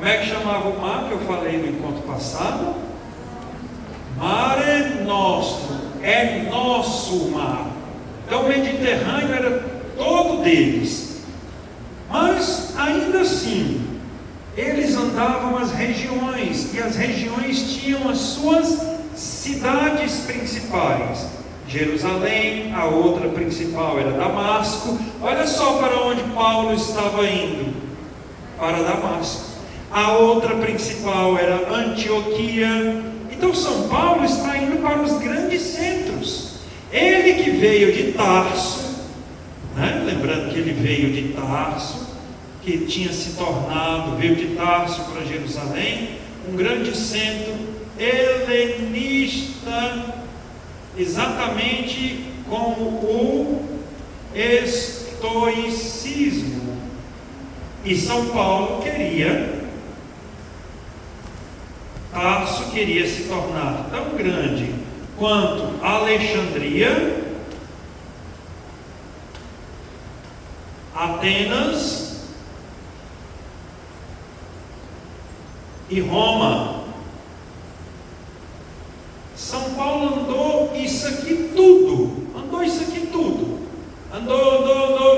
Como é que chamava o mar que eu falei no encontro passado? Mare Nostrum, é nosso mar. Então o Mediterrâneo era todo deles. Mas ainda assim, eles andavam as regiões, e as regiões tinham as suas cidades principais. Jerusalém, a outra principal era Damasco. Olha só para onde Paulo estava indo, para Damasco. A outra principal era Antioquia. Então São Paulo está indo para os grandes centros. Ele que veio de Tarso, né? Lembrando que ele veio de Tarso, que tinha se tornado, veio de Tarso para Jerusalém, um grande centro helenista, exatamente como o estoicismo. E São Paulo Tarso queria se tornar tão grande quanto Alexandria, Atenas e Roma. São Paulo andou isso aqui tudo,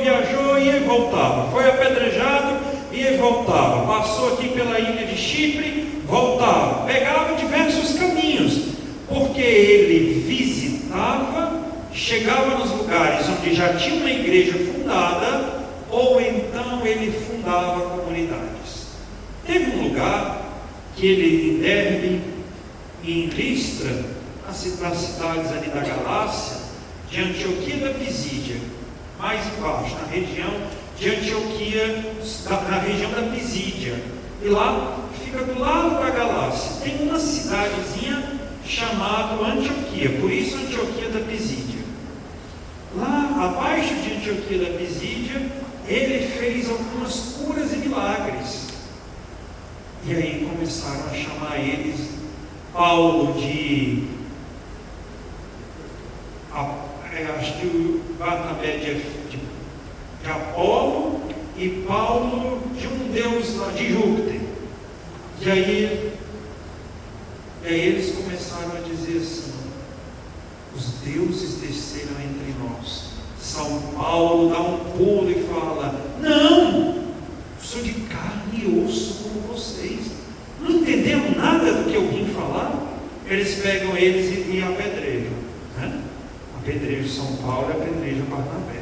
viajou e voltava, foi apedrejado e voltava, passou aqui pela ilha de Chipre, voltava, pegava diversos caminhos, porque ele visitava, chegava nos lugares onde já tinha uma igreja fundada, ou então ele fundava comunidades. Teve um lugar que ele, em Derbe e em Listra, nas cidades ali da Galácia, de Antioquia da Pisídia, mais embaixo, na região de Antioquia, na região da Pisídia, e lá fica do lado da Galácia, tem uma cidadezinha chamada Antioquia, por isso Antioquia da Pisídia. Lá abaixo de Antioquia da Pisídia, ele fez algumas curas e milagres, e aí começaram a chamar eles Paulo de acho que o Barnabé de Apolo e Paulo de um deus lá, de Júpiter. E aí eles começaram a dizer assim: os deuses desceram entre nós. São Paulo dá um pulo e fala: não, sou de carne e osso como vocês, não entenderam nada do que eu vim falar? Eles pegam eles e apedrejam, né? Apedrejam São Paulo e apedrejam Barnabé.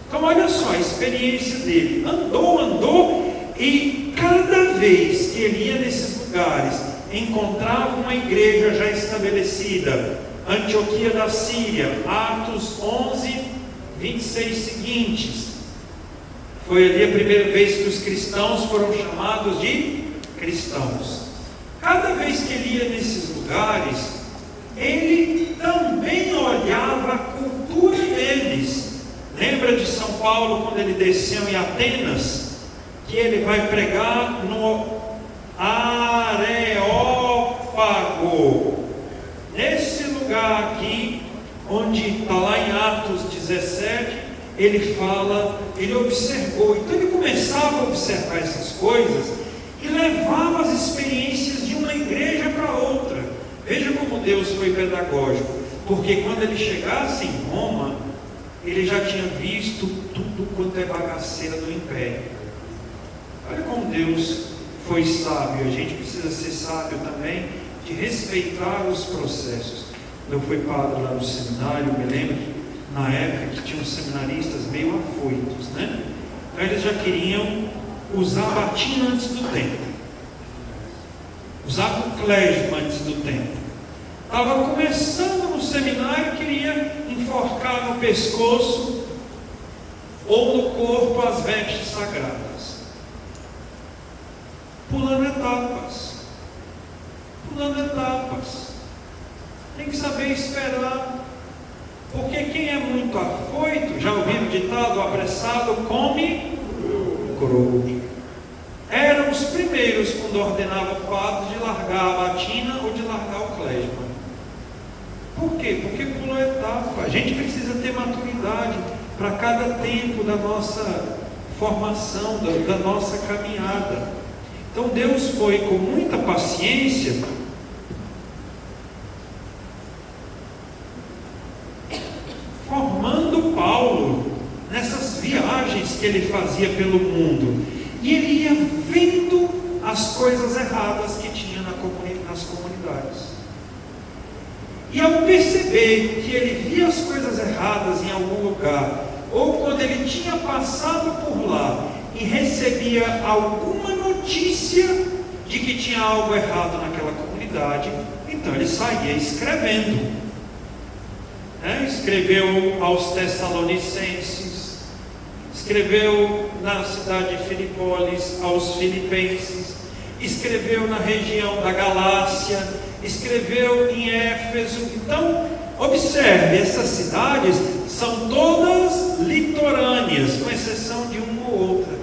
Então olha só a experiência dele, andou, e cada vez que ele ia nesses lugares, encontrava uma igreja já estabelecida. Antioquia da Síria, Atos 11, 26 seguintes, foi ali a primeira vez que os cristãos foram chamados de cristãos. Cada vez que ele ia nesses lugares, ele também olhava a cultura deles. Lembra de São Paulo quando ele desceu em Atenas, que ele vai pregar no Areópago, nesse lugar aqui, onde está lá em Atos 17, ele fala, ele observou, então ele começava a observar essas coisas e levava as experiências de uma igreja para outra. Veja como Deus foi pedagógico, porque quando ele chegasse em Roma, ele já tinha visto tudo quanto é bagaceira do império. Olha como Deus foi sábio. A gente precisa ser sábio também, de respeitar os processos. Eu fui padre lá no seminário, me lembro que na época que tinham seminaristas meio afoitos, né? Então eles já queriam usar a batina antes do tempo, usar o clésima antes do tempo. Estava começando no seminário, queria enforcar no pescoço ou no corpo as vestes sagradas, pulando etapas. Tem que saber esperar, porque quem é muito afoito, já ouviram o ditado, o apressado come cru. Eram os primeiros, quando ordenava o padre, de largar a batina ou de largar o clésima. Por quê? Porque pulou etapa. A gente precisa ter maturidade para cada tempo da nossa formação, da nossa caminhada. Então Deus foi com muita paciência formando Paulo nessas viagens que ele fazia pelo mundo, e ele ia vendo as coisas erradas que tinha nas comunidades. E ao perceber que ele via as coisas erradas em algum lugar, ou quando ele tinha passado por lá e recebia alguma notícia de que tinha algo errado naquela comunidade, então ele saía escrevendo. Escreveu aos Tessalonicenses, escreveu na cidade de Filipópolis aos Filipenses, escreveu na região da Galácia, escreveu em Éfeso. Então, observe, essas cidades são todas litorâneas, com exceção de uma ou outra.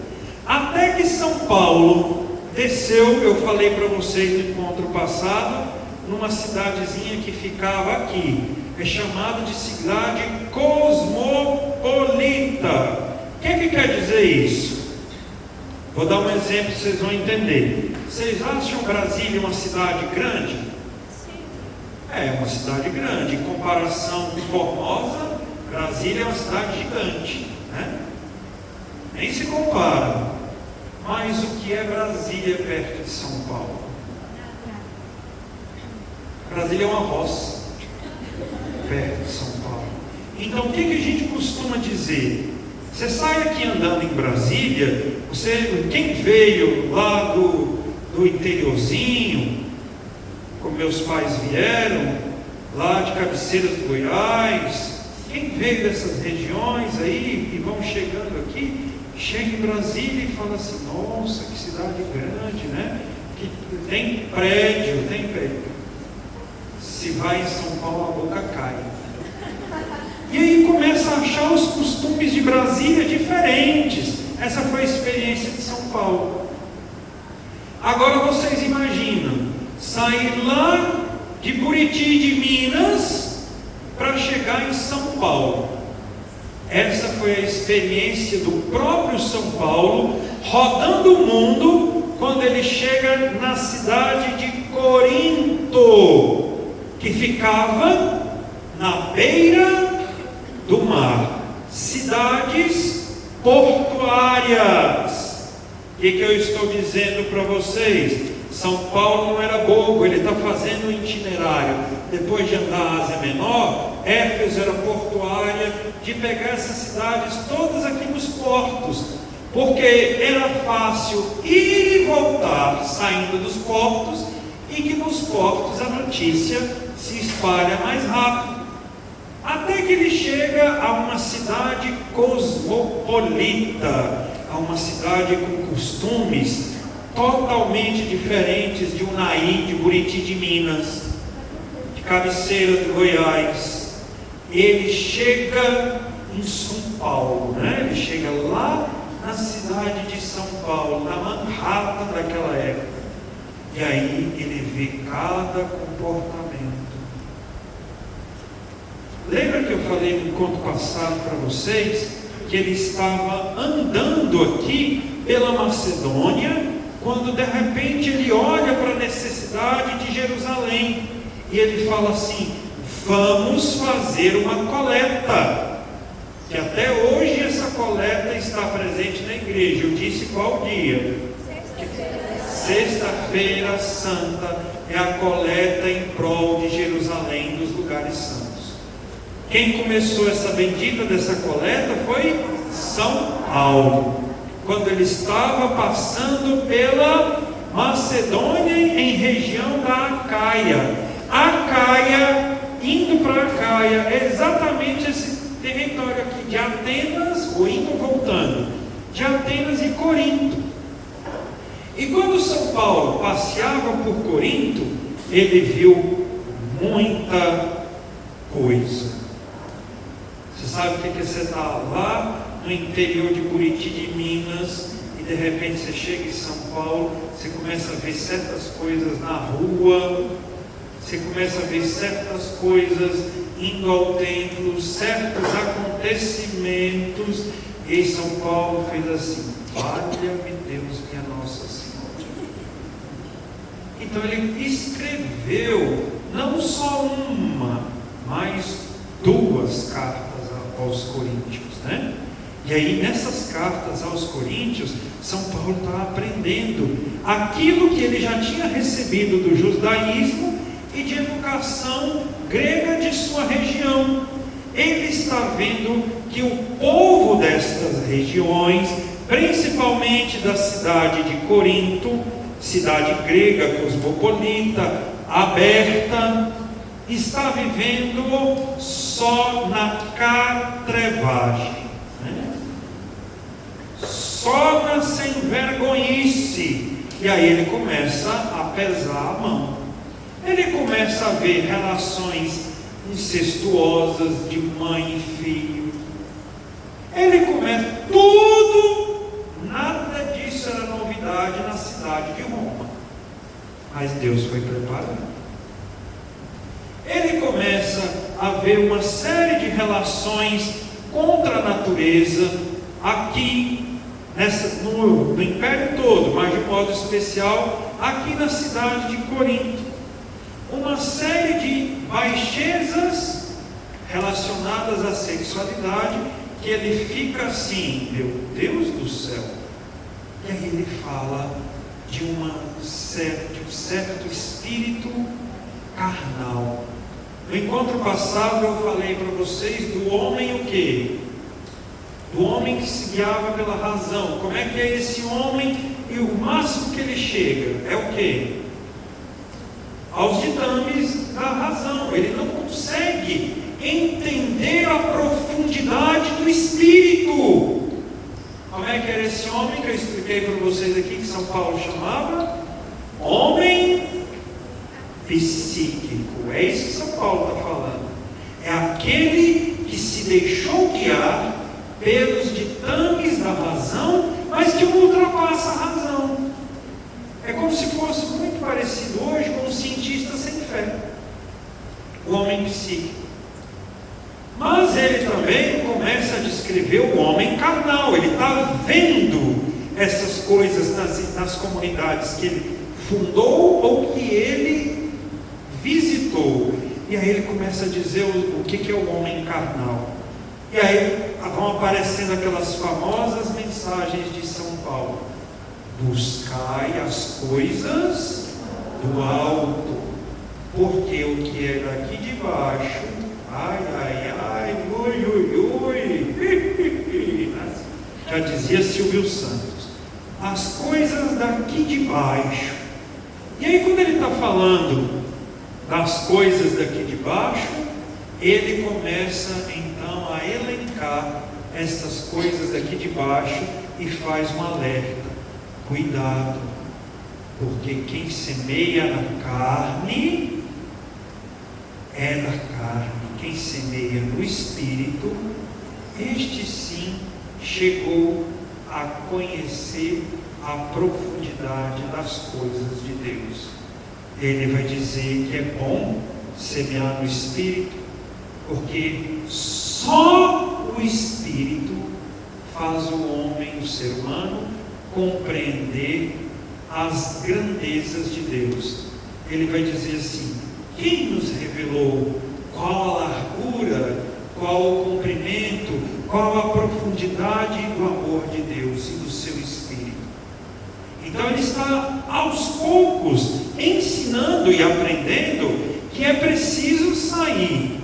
Até que São Paulo desceu, eu falei para vocês no encontro passado, numa cidadezinha que ficava aqui, é chamada de cidade cosmopolita. O que quer dizer isso? Vou dar um exemplo, vocês vão entender. Vocês acham Brasília uma cidade grande? Sim. É uma cidade grande. Em comparação com Formosa, Brasília é uma cidade gigante, né? Nem se compara. Mas o que é Brasília perto de São Paulo? Brasília é uma roça perto de São Paulo. Então o que a gente costuma dizer? Você sai aqui andando em Brasília, quem veio lá do interiorzinho, como meus pais vieram, lá de Cabeceiras do Goiás, quem veio dessas regiões aí e vão chegando aqui, chega em Brasília e fala assim: nossa, que cidade grande, né? Que tem prédio. Se vai em São Paulo, a boca cai. E aí começa a achar os costumes de Brasília diferentes. Essa foi a experiência de São Paulo. Agora vocês imaginam sair lá de Buriti de Minas para chegar em São Paulo. Essa foi a experiência do próprio São Paulo, rodando o mundo, quando ele chega na cidade de Corinto, que ficava na beira do mar. Cidades portuárias. O que eu estou dizendo para vocês? São Paulo não era bobo, ele está fazendo um itinerário. Depois de andar a Ásia Menor, Éfeso era portuária, de pegar essas cidades todas aqui nos portos, porque era fácil ir e voltar saindo dos portos, e que nos portos a notícia se espalha mais rápido. Até que ele chega a uma cidade cosmopolita, a uma cidade com costumes totalmente diferentes de Unai, de Buriti de Minas, de Cabeceiras do Goiás. Ele chega em São Paulo, né? Ele chega lá na cidade de São Paulo, na Manhattan daquela época. E aí ele vê cada comportamento. Lembra que eu falei no encontro passado para vocês que ele estava andando aqui pela Macedônia, quando de repente ele olha para a necessidade de Jerusalém e ele fala assim: vamos fazer uma coleta. Que até hoje essa coleta está presente na igreja. Eu disse qual dia? Sexta-feira Santa é a coleta em prol de Jerusalém, dos lugares santos. Quem começou essa bendita dessa coleta foi São Paulo, quando ele estava passando pela Macedônia, em região da Acaia. Acaia, indo para Acaia, é exatamente esse território aqui de Atenas, ou indo ou voltando, de Atenas e Corinto. E quando São Paulo passeava por Corinto, ele viu muita coisa. Você sabe o que é você estar lá no interior de Buriti de Minas e de repente você chega em São Paulo, você começa a ver certas coisas na rua, você começa a ver certas coisas indo ao templo, certos acontecimentos, e São Paulo fez assim: valha-me Deus, minha Nossa Senhora. Então ele escreveu não só uma, mas 2 cartas aos Coríntios, né? E aí nessas cartas aos Coríntios, São Paulo está aprendendo aquilo que ele já tinha recebido do judaísmo e de educação grega de sua região. Ele está vendo que o povo destas regiões, principalmente da cidade de Corinto, cidade grega cosmopolita, aberta, está vivendo só na catrevagem, né? Só na sem vergonhice. E aí ele começa a pesar a mão. Ele começa a ver relações incestuosas de mãe e filho. Ele começa tudo, nada disso era novidade na cidade de Roma, mas Deus foi preparando. Ele começa a ver uma série de relações contra a natureza aqui no império todo, mas de modo especial aqui na cidade de Corinto. Uma série de baixezas relacionadas à sexualidade, que ele fica assim, meu Deus do céu. E aí ele fala de um certo espírito carnal. No encontro passado eu falei para vocês do homem o quê? Do homem que se guiava pela razão. Como é que é esse homem? E o máximo que ele chega é o quê? Aos ditames da razão. Ele não consegue entender a profundidade do espírito. Como é que era esse homem que eu expliquei para vocês aqui, que São Paulo chamava? Homem psíquico. É isso que São Paulo está falando. É aquele que se deixou guiar pelos ditames da razão, mas que ultrapassa a razão. É como se fosse muito parecido hoje com um cientista sem fé, o homem psíquico. Mas ele também começa a descrever o homem carnal. Ele está vendo essas coisas nas comunidades que ele fundou ou que ele visitou. E aí ele começa a dizer o que é o homem carnal. E aí vão aparecendo aquelas famosas mensagens de São Paulo: buscai as coisas do alto, porque o que é daqui de baixo, ai, ai, ai, ui, ui, ui, já dizia Silvio Santos, as coisas daqui de baixo. E aí quando ele está falando das coisas daqui de baixo, ele começa então a elencar essas coisas daqui de baixo e faz um alerta: cuidado, porque quem semeia na carne é da carne, quem semeia no espírito, este sim chegou a conhecer a profundidade das coisas de Deus. Ele vai dizer que é bom semear no espírito, porque só o espírito faz o homem, o ser humano, compreender as grandezas de Deus. Ele vai dizer assim: quem nos revelou qual a largura, qual o comprimento, qual a profundidade do amor de Deus e do seu Espírito? Então ele está aos poucos ensinando e aprendendo que é preciso sair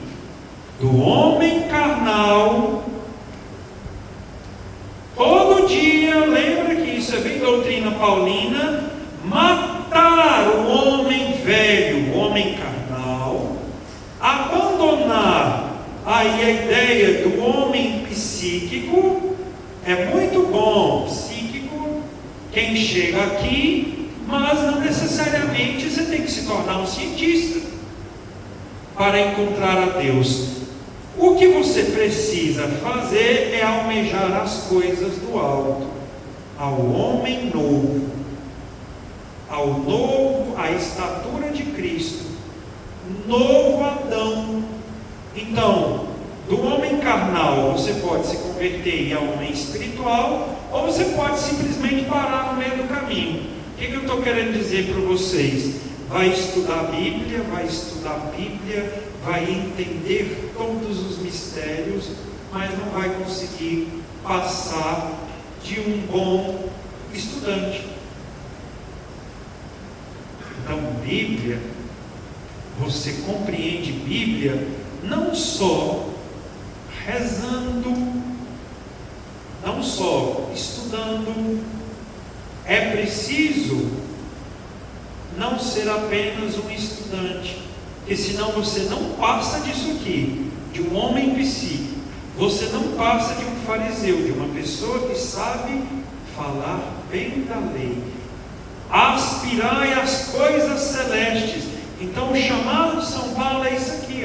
do homem carnal todo dia. Lembra que isso é bem doutrina paulina: matar o homem velho, o homem carnal, abandonar aí a ideia do homem psíquico. É muito bom psíquico quem chega aqui, mas não necessariamente você tem que se tornar um cientista para encontrar a Deus. O que você precisa fazer é almejar as coisas do alto, ao homem novo, à estatura de Cristo, novo Adão. Então, do homem carnal você pode se converter em homem espiritual, ou você pode simplesmente parar no meio do caminho. O que eu estou querendo dizer para vocês? vai estudar a Bíblia, vai entender todos os mistérios, mas não vai conseguir passar de um bom estudante. Então, Bíblia, você compreende Bíblia não só rezando, não só estudando. É preciso não ser apenas um estudante, porque senão você não passa disso aqui, de um homem psíquico, você não passa de um fariseu, de uma pessoa que sabe falar bem da lei. Aspirai às coisas celestes. Então o chamado de São Paulo é isso aqui,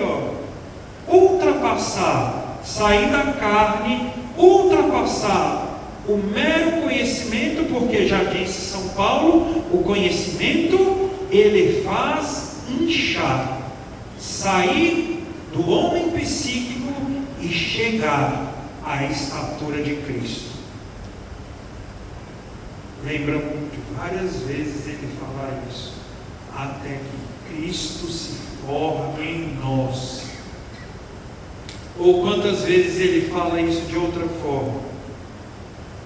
ultrapassar, sair da carne, ultrapassar o mero conhecimento, porque já disse São Paulo, o conhecimento ele faz inchar, sair do homem psíquico e chegar à estatura de Cristo. Lembram de várias vezes ele falar isso, até que Cristo se forme em nós. Ou quantas vezes ele fala isso de outra forma?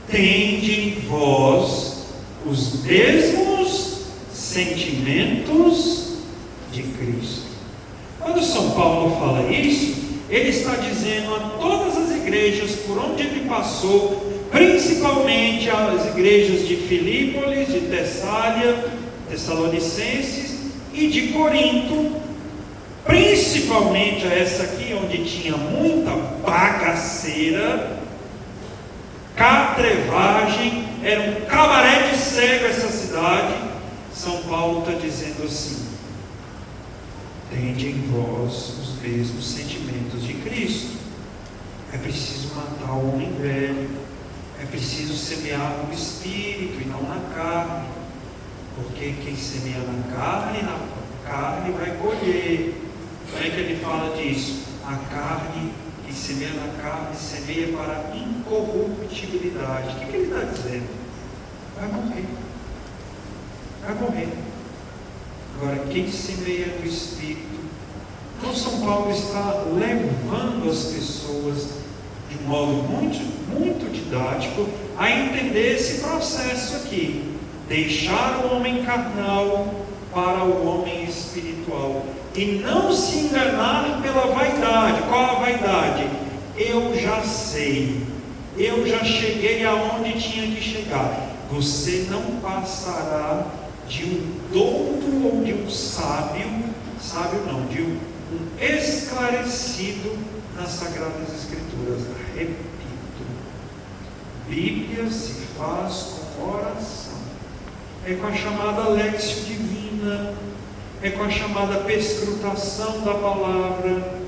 Tende em vós os mesmos sentimentos de Cristo. Quando São Paulo fala isso, ele está dizendo a todas as igrejas por onde ele passou, principalmente as igrejas de Filípolis, de Tessália, Tessalonicenses e de Corinto, principalmente a essa aqui, onde tinha muita bagaceira, catrevagem, era um cabaré de cego essa cidade. São Paulo está dizendo assim: tende em vós os mesmos sentimentos de Cristo. É preciso matar o homem velho, é preciso semear no espírito e não na carne, porque quem semeia na carne vai colher. Como é que ele fala disso? A carne, quem semeia na carne, semeia para incorruptibilidade. O que ele está dizendo? Vai morrer. Vai morrer. Agora, quem semeia no Espírito, então São Paulo está levando as pessoas, de um modo muito didático, a entender esse processo aqui. Deixar o homem carnal para o homem espiritual. E não se enganar pela vaidade. Qual a vaidade? Eu já sei, eu já cheguei aonde tinha que chegar. Você não passará de um douto ou de um sábio não, de um esclarecido nas Sagradas Escrituras. Repito, Bíblia se faz com oração, é com a chamada Léxio Divina, é com a chamada perscrutação da palavra,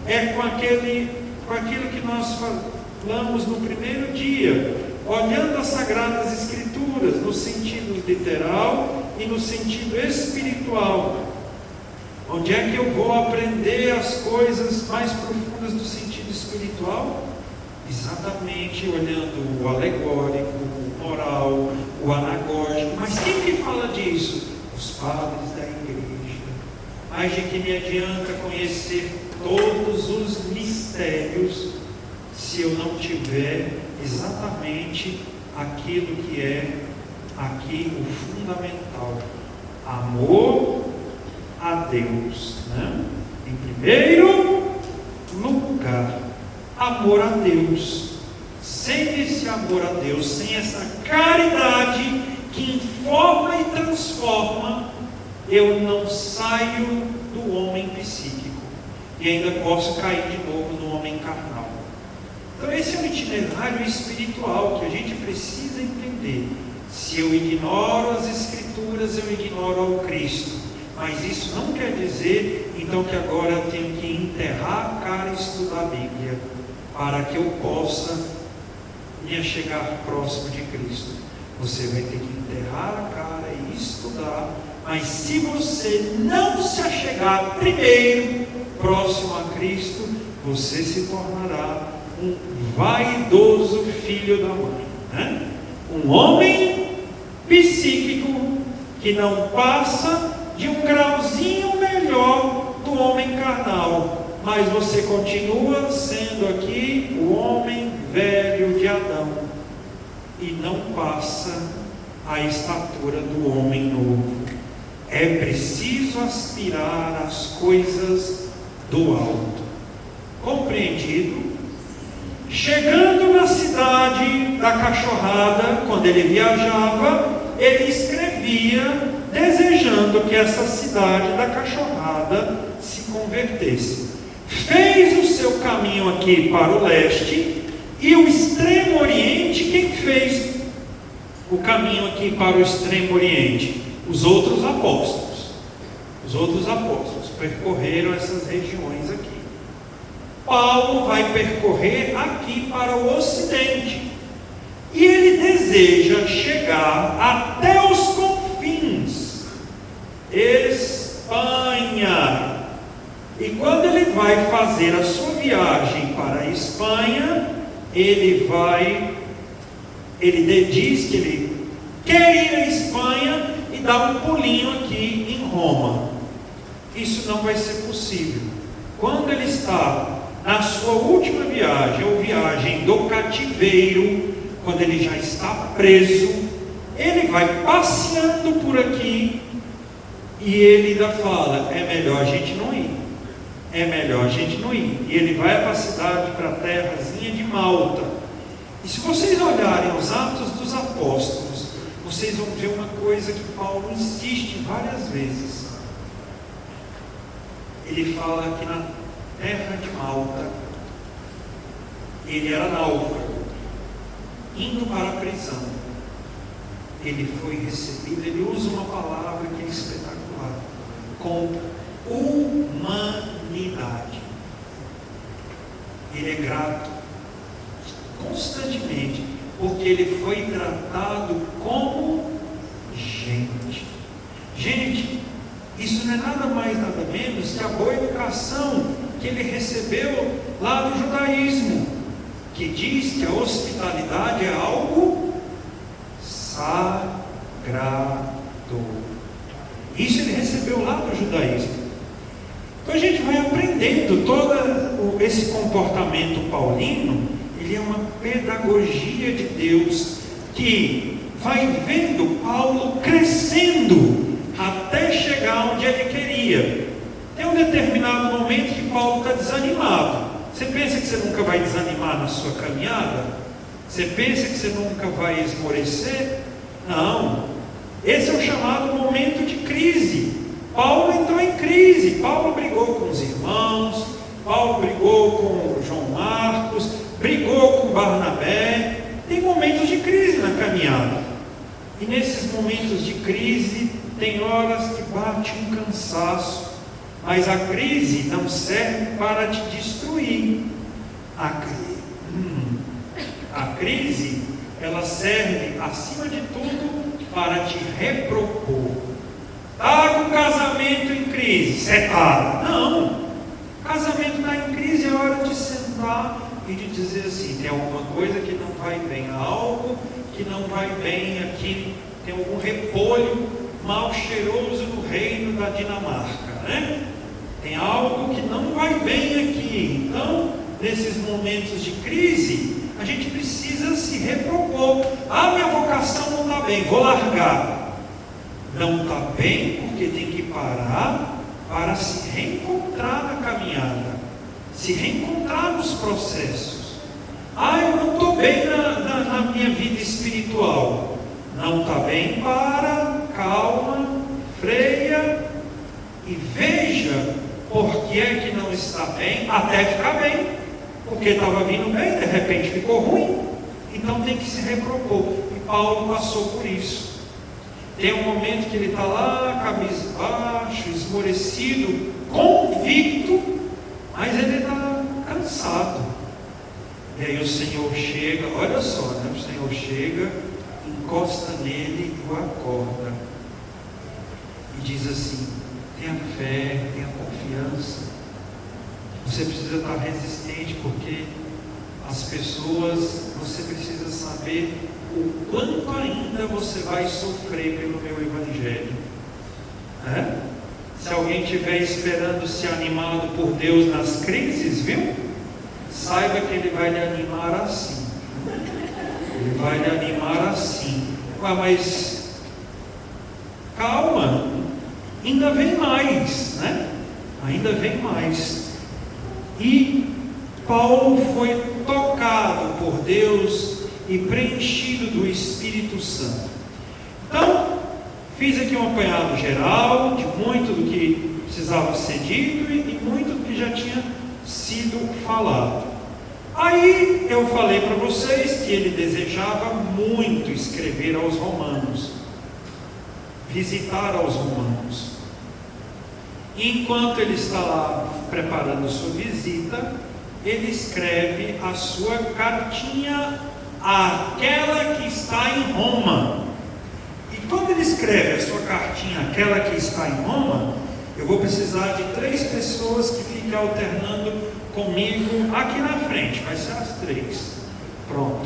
é com aquilo que nós falamos no primeiro dia, olhando as Sagradas Escrituras no sentido literal e no sentido espiritual. Onde é que eu vou aprender as coisas mais profundas do sentido espiritual? Exatamente olhando o alegórico, o moral, o anagógico. Mas quem que fala disso? Os padres da igreja. Mas de que me adianta conhecer todos os mistérios se eu não tiver exatamente aquilo que é aqui o fundamental: amor a Deus, né? Em primeiro lugar, amor a Deus. Sem esse amor a Deus, sem essa caridade que informa e transforma, eu não saio do homem psíquico e ainda posso cair de novo no homem carnal. Então esse é um itinerário espiritual que a gente precisa entender. Se eu ignoro as Escrituras, eu ignoro ao Cristo. Mas isso não quer dizer, então, que agora eu tenho que enterrar a cara e estudar a Bíblia, para que eu possa me chegar próximo de Cristo. Você vai ter que enterrar a cara e estudar, mas se você não se achegar primeiro próximo a Cristo, você se tornará um vaidoso filho da mãe, né? Um homem psíquico que não passa de um grauzinho melhor do homem carnal, mas você continua sendo aqui o homem velho de Adão, e não passa a estatura do homem novo. É preciso aspirar às coisas do alto. Compreendido? Chegando na cidade da cachorrada, quando ele viajava, ele escrevia desejando que essa cidade da cachorrada se convertesse. Fez o seu caminho aqui para o leste, e o extremo oriente, quem fez o caminho aqui para o extremo oriente? Os outros apóstolos. Os outros apóstolos percorreram essas regiões aqui. Paulo vai percorrer aqui para o ocidente, e ele deseja chegar até os confins, Espanha. E quando ele vai fazer a sua viagem para a Espanha, ele diz que ele quer ir à Espanha e dar um pulinho aqui em Roma. Isso não vai ser possível. Quando ele está na sua última viagem, ou viagem do cativeiro, quando ele já está preso, ele vai passeando por aqui, e ele ainda fala: é melhor a gente não ir, é melhor a gente não ir. E ele vai para a cidade, para a terrazinha de Malta. E se vocês olharem os Atos dos Apóstolos, vocês vão ver uma coisa que Paulo insiste várias vezes. Ele fala que na terra de Malta, ele era náufrago, indo para a prisão. Ele foi recebido, ele usa uma palavra que é espetacular, com humanidade. Ele é grato constantemente, porque ele foi tratado como gente. Gente, isso não é nada mais, nada menos que a boa educação que ele recebeu lá no judaísmo, que diz que a hospitalidade é algo sagrado. Isso ele recebeu lá no judaísmo. Então a gente vai aprendendo todo esse comportamento paulino. Ele é uma pedagogia de Deus, que vai vendo Paulo crescendo até chegar onde ele queria. Tem um determinado momento que Paulo está desanimado. Você pensa que você nunca vai desanimar na sua caminhada? Você pensa que você nunca vai esmorecer? Não. Esse é o chamado momento de crise. Paulo entrou em crise. Paulo brigou com os irmãos, Paulo brigou com João Marcos, brigou com Barnabé. Tem momentos de crise na caminhada. E nesses momentos de crise, tem horas que bate um cansaço. Mas a crise não serve para te destruir. A crise, ela serve, acima de tudo, para te repropor. Está com o casamento em crise, separa. Não. Casamento está em crise, é hora de sentar e de dizer assim: tem alguma coisa que não vai bem, algo que não vai bem aqui, tem algum repolho mal cheiroso no reino da Dinamarca, né? Tem algo que não vai bem aqui. Então, nesses momentos de crise, a gente precisa se repropor. Minha vocação não está bem, vou largar. Não está bem porque tem que parar para se reencontrar na caminhada, se reencontrar nos processos. Eu não estou bem na minha vida espiritual. Não está bem, calma, freia e veja por que é que não está bem, até ficar bem, porque estava vindo bem, de repente ficou ruim. Então tem que se repropor, e Paulo passou por isso. Tem um momento que ele está lá, cabisbaixo, esmorecido, convicto, mas ele está cansado. E aí o Senhor chega, olha só, né? O Senhor chega, encosta nele e o acorda, e diz assim: tenha fé, tenha confiança. Você precisa estar resistente, porque as pessoas, você precisa saber o quanto ainda você vai sofrer pelo meu Evangelho. né? Se alguém estiver esperando ser animado por Deus nas crises, viu? Saiba que Ele vai lhe animar assim. Ele vai lhe animar assim. Mas calma, ainda vem mais, né? Ainda vem mais. E Paulo foi tocado por Deus e preenchido do Espírito Santo. Então, fiz aqui um apanhado geral de muito do que precisava ser dito e muito do que já tinha sido falado. Aí eu falei para vocês que ele desejava muito escrever aos romanos, visitar aos romanos. E enquanto ele está lá preparando sua visita, ele escreve a sua cartinha àquela que está em Roma. E quando ele escreve a sua cartinha àquela que está em Roma, eu vou precisar de 3 pessoas que fiquem alternando comigo aqui na frente. Vai ser as 3. Pronto.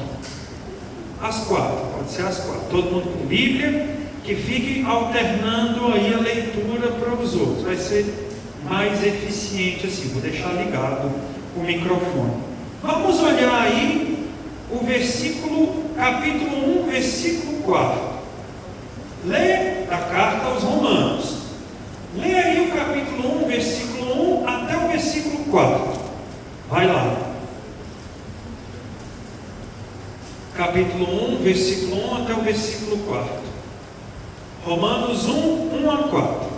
As 4. Pode ser as 4. Todo mundo com Bíblia, que fique alternando aí a leitura para os outros. Vai ser mais eficiente assim. Vou deixar ligado o microfone. Vamos olhar aí o capítulo 1, versículo 4. Lê a carta aos Romanos. Lê aí o capítulo 1, versículo 1 até o versículo 4. Vai lá. Capítulo 1, versículo 1 até o versículo 4. Romanos 1, 1 a 4.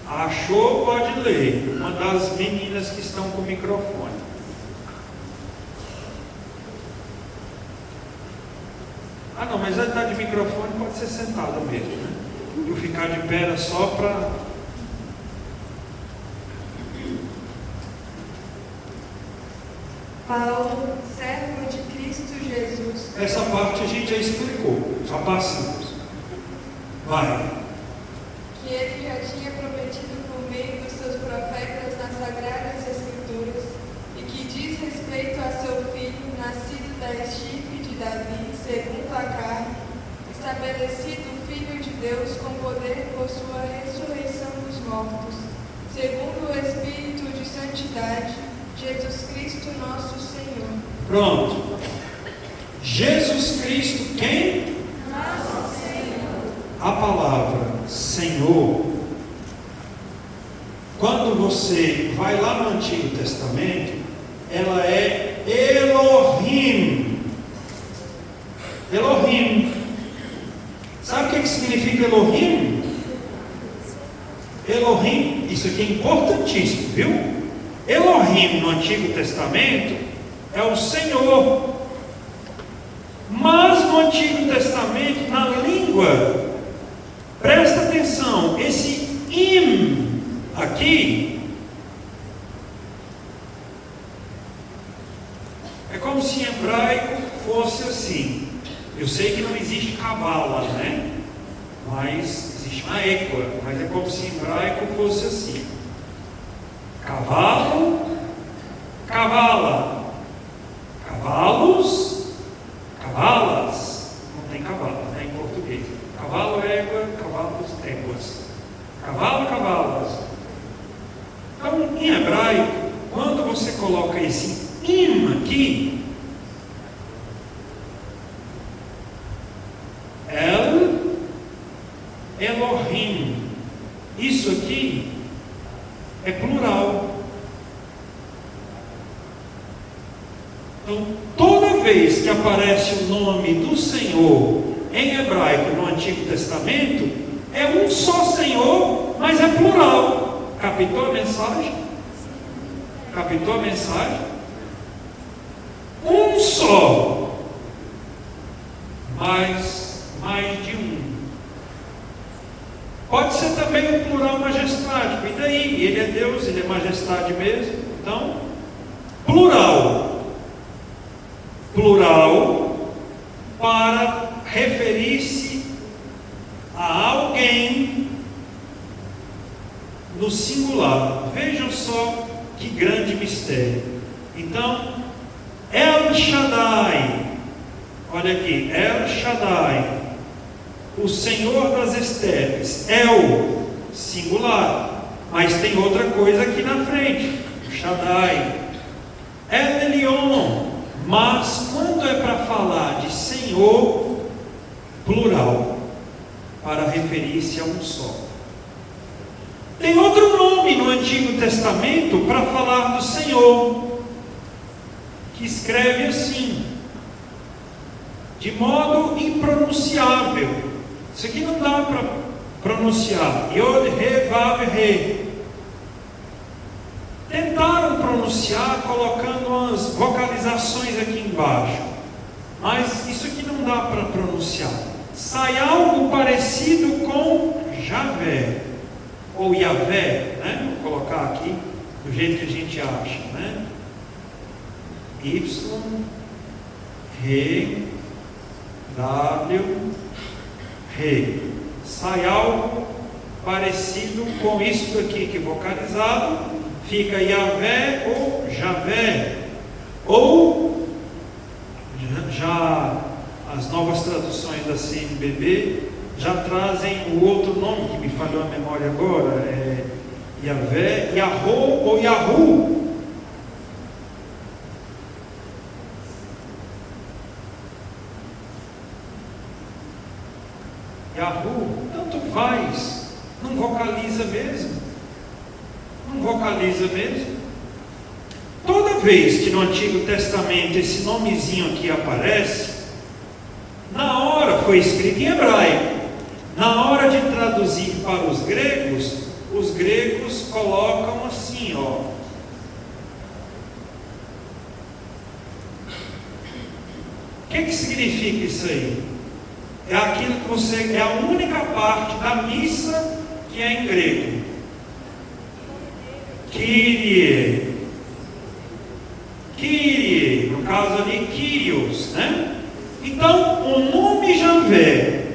Achou, pode ler. Uma das meninas que estão com o microfone. Ah não, mas ele está de microfone, pode ser sentado mesmo, né? Eu ficar de pé era só para... Paulo, servo de Cristo Jesus. Essa parte a gente já explicou, já passamos. Vai. Que ele já tinha prometido por meio dos seus profetas nas Sagradas Escrituras, e que diz respeito a seu filho, nascido da estirpe de Davi, segundo a carne, estabelecido Filho de Deus com poder por sua ressurreição dos mortos, segundo o Espírito de santidade, Jesus Cristo nosso Senhor. Pronto. Jesus Cristo, quem? Nosso Senhor. A palavra Senhor, quando você vai lá no Antigo Testamento, ela é Elohim. Elohim. Sabe o que significa Elohim? Elohim, isso aqui é importantíssimo, viu? Elohim no Antigo Testamento é o Senhor. Mas no Antigo Testamento, na língua, presta atenção, esse im aqui é como se em hebraico fosse assim. Eu sei que não existe cavala, né? Mas existe uma equa, mas é como se em hebraico fosse assim. Cavalo, cavala, cavalos, cavalas. Não tem cavalo, né, em português. Cavalo, égua, cavalos, éguas. Cavalo, cavalas. Então, em hebraico, quando você coloca esse im aqui, Elohim, isso aqui é plural. Então, toda vez que aparece o nome do Senhor em hebraico no Antigo Testamento, é um só Senhor, mas é plural. Captou a mensagem? Captou a mensagem? Um só, mas mais de um. Pode ser também um plural majestático. E daí? Ele é Deus, ele é majestade mesmo. Então, plural. Plural para referir-se a alguém no singular. Vejam só que grande mistério. Então, El Shaddai. Olha aqui, El Shaddai. o Senhor das estepes, El, singular, mas tem outra coisa aqui na frente, Shaddai, El Elyon, mas quando é para falar de Senhor, plural, para referir-se a um só. Tem outro nome no Antigo Testamento para falar do Senhor, que escreve assim, de modo impronunciável. Isso aqui não dá para pronunciar. Yod, He, Vav, He. Tentaram pronunciar colocando umas vocalizações aqui embaixo, mas isso aqui não dá para pronunciar. Sai algo parecido com Javé, ou Yavé, né? Vou colocar aqui do jeito que a gente acha, né? Y, Re, W, Re. Sai algo parecido com isso aqui que vocalizado, fica Yavé ou Javé, ou já as novas traduções da CNBB já trazem o outro nome que me falhou a memória agora, é Yavé, Yahô ou Yahu. Yahu, tanto faz, não vocaliza mesmo. Não vocaliza mesmo. Toda vez que no Antigo Testamento esse nomezinho aqui aparece, na hora foi escrito em hebraico. Na hora de traduzir para os gregos colocam assim, ó. O que significa isso aí? É aquilo que você, é a única parte da missa que é em grego. Kyrie. Kyrie, no caso ali, Kyrios, né? Então, o nome Javé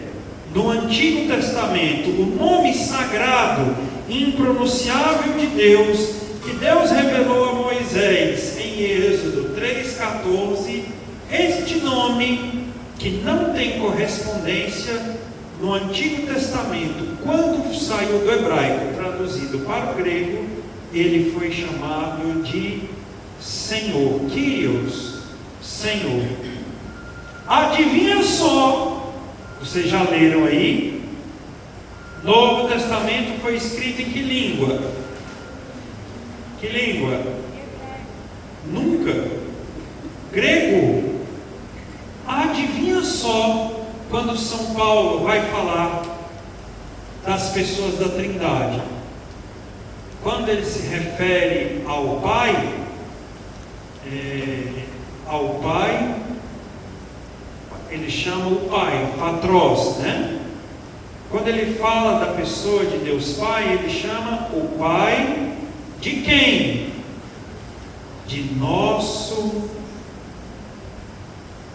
no Antigo Testamento, o nome sagrado, impronunciável de Deus, que Deus revelou a Moisés em Êxodo 3,14, este nome que não tem correspondência no Antigo Testamento, quando saiu do hebraico traduzido para o grego, ele foi chamado de Senhor, Kyrios, Senhor. Adivinha só, vocês já leram aí, Novo Testamento foi escrito em que língua? Que língua? Nunca. Grego. Adivinha só, quando São Paulo vai falar das pessoas da Trindade, quando ele se refere ao Pai, ele chama o Pai, Patros, né? Quando ele fala da pessoa de Deus Pai, ele chama o Pai de quem? De nosso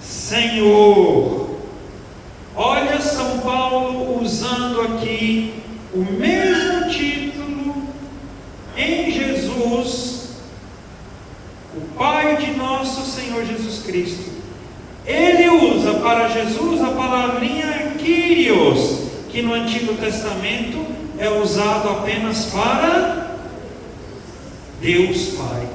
Senhor. Olha São Paulo usando aqui o mesmo título em Jesus, o Pai de nosso Senhor Jesus Cristo. Ele usa para Jesus a palavrinha Kyrios, que no Antigo Testamento é usado apenas para Deus Pai.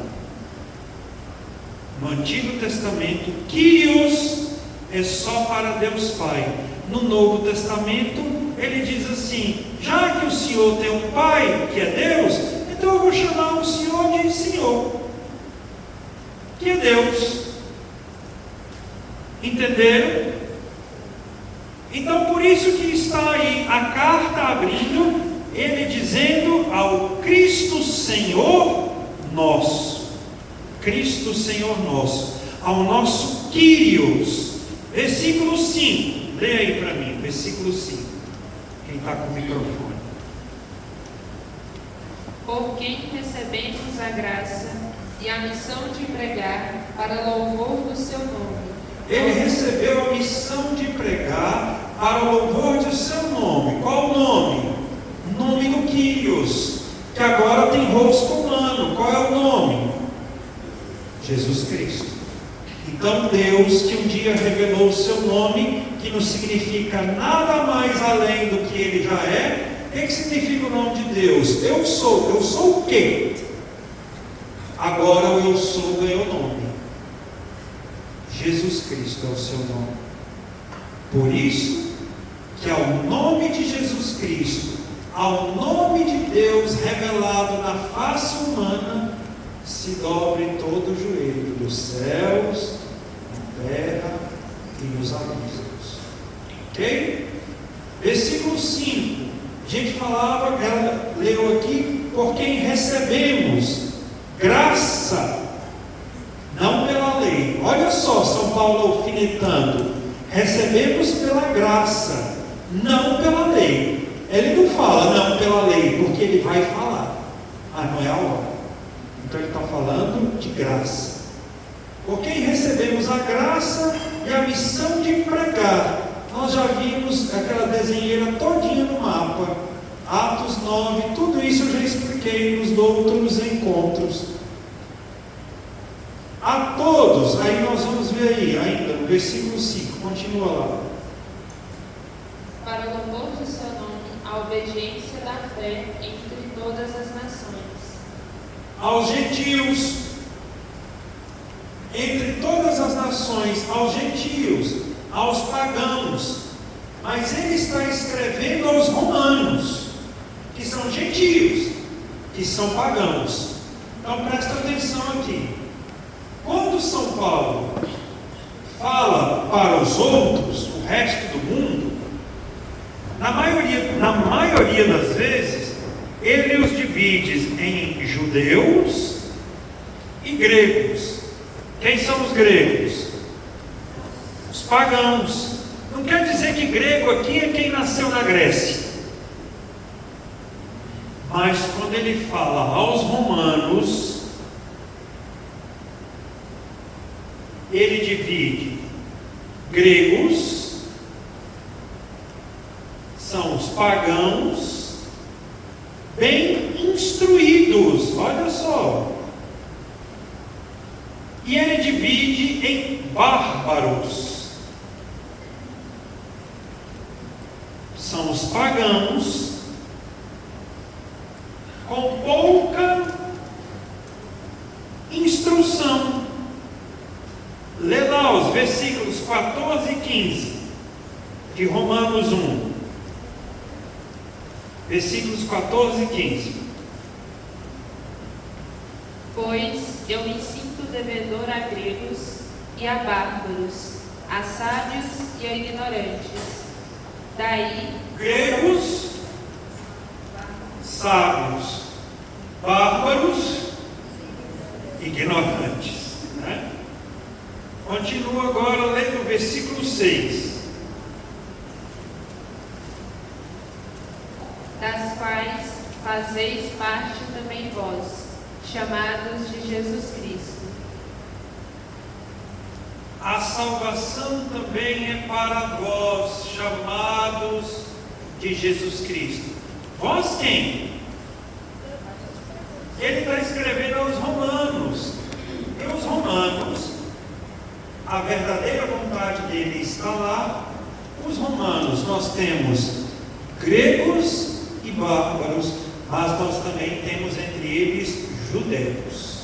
No Antigo Testamento, Kyrios é só para Deus Pai. No Novo Testamento, ele diz assim: já que o Senhor tem um Pai, que é Deus, então eu vou chamar o Senhor de Senhor, que é Deus. Entenderam? Então, por isso que está aí a carta abrindo, ele dizendo ao Cristo Senhor nosso, Cristo Senhor nosso, ao nosso Kyrios. Versículo 5, leia aí para mim, versículo 5, quem está com o microfone. Por quem recebemos a graça e a missão de pregar para louvor do seu nome. Ele recebeu a missão de pregar para o louvor de seu nome. Qual o nome? O nome do Kyrios, que agora tem rosto humano. Qual é o nome? Jesus Cristo. Então Deus, que um dia revelou o seu nome, que não significa nada mais além do que ele já é. O que significa o nome de Deus? Eu sou o quê? Agora o eu sou ganhou nome. Jesus Cristo é o seu nome. Por isso que ao nome de Jesus Cristo, ao nome de Deus revelado na face humana, se dobre todo o joelho dos céus, na terra e nos abismos. Ok? Versículo 5. A gente falava, ela leu aqui, por quem recebemos graça, não pela lei. Olha só, São Paulo alfinetando. Recebemos pela graça, não pela lei. Ele não fala não pela lei, porque ele vai falar, mas não é a hora. Então ele está falando de graça. Por quem recebemos a graça e a missão de pregar. Nós já vimos aquela desenheira todinha no mapa, Atos 9, tudo isso eu já expliquei nos outros encontros. A todos, aí nós vamos ver aí, ainda no versículo 5, continua lá. Para o louvor do seu nome, a obediência da fé entre todas as nações. Aos gentios, entre todas as nações, aos gentios, aos pagãos, mas ele está escrevendo aos romanos, que são gentios, que são pagãos. Então presta atenção aqui. Quando São Paulo fala para os outros, o resto do mundo, na maioria das vezes, ele os divide em judeus e gregos. Quem são os gregos? Os pagãos. Não quer dizer que grego aqui é quem nasceu na Grécia. Mas quando ele fala aos romanos, ele divide gregos, são os pagãos, bem instruídos, olha só. E ele divide em bárbaros. São os pagãos com pouca instrução. Lê lá os versículos 14 e 15 de Romanos 1. Versículos 14 e 15. Pois eu me sinto devedor a gregos e a bárbaros, a sábios e a ignorantes. Daí, Gregos, sábios, bárbaros, ignorantes. Né? Continua agora lendo o versículo 6. das quais fazeis parte também vós, chamados de Jesus Cristo. A salvação também é para vós, chamados de Jesus Cristo. Vós quem? Ele está escrevendo aos romanos. E os romanos, a verdadeira vontade dele está lá. Os romanos, nós temos gregos e bárbaros, mas nós também temos entre eles judeus.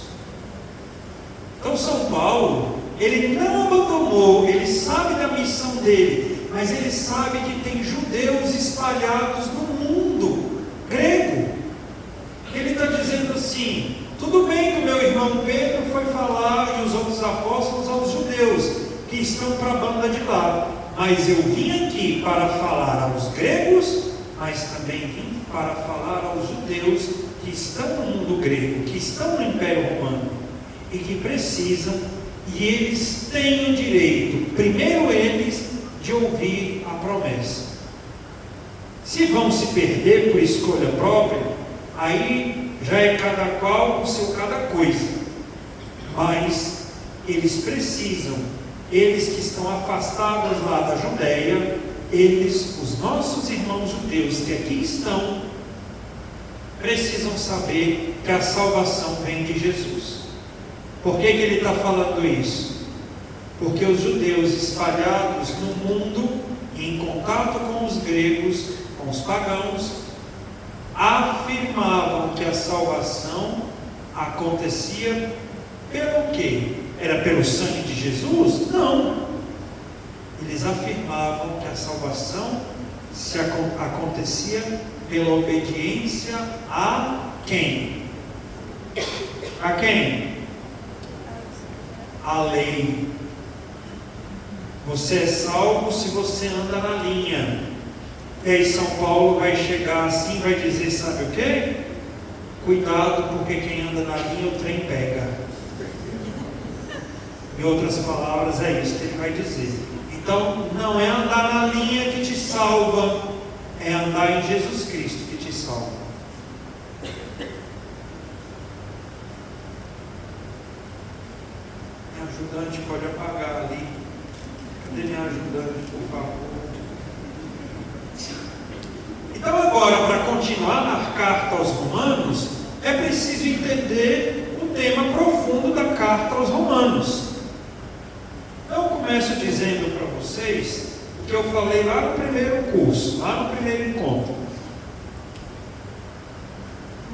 Então São Paulo, ele não abandonou, ele sabe da missão dele, mas ele sabe que tem judeus espalhados no mundo grego. Ele está dizendo assim: tudo bem que o meu irmão Pedro foi falar e os outros apóstolos aos judeus que estão para a banda de lá, mas eu vim aqui para falar aos gregos, mas também vim para falar aos judeus que estão no mundo grego, que estão no Império Romano e que precisam, e eles têm o direito, primeiro eles, de ouvir a promessa. Se vão se perder por escolha própria, aí já é cada qual o seu cada coisa, mas eles precisam, eles que estão afastados lá da Judéia, eles, os nossos irmãos judeus que aqui estão, precisam saber que a salvação vem de Jesus. Por que ele está falando isso? Porque os judeus espalhados no mundo e em contato com os gregos, com os pagãos, afirmavam que a salvação acontecia pelo quê? Era pelo sangue de Jesus? Não. Eles afirmavam que a salvação acontecia pela obediência a quem? A quem? A lei. Você é salvo se você anda na linha. E aí São Paulo vai chegar assim e vai dizer, sabe o quê? Cuidado, porque quem anda na linha o trem pega. Em outras palavras, é isso que ele vai dizer. Então, não é andar na linha que te salva, é andar em Jesus Cristo que te salva. Minha ajudante pode apagar ali. Cadê minha ajudante, por favor? Então, agora, para continuar na carta aos Romanos, é preciso entender o tema profundo da carta aos Romanos. Então, eu começo dizendo para vocês o que eu falei lá no primeiro curso, lá no primeiro encontro.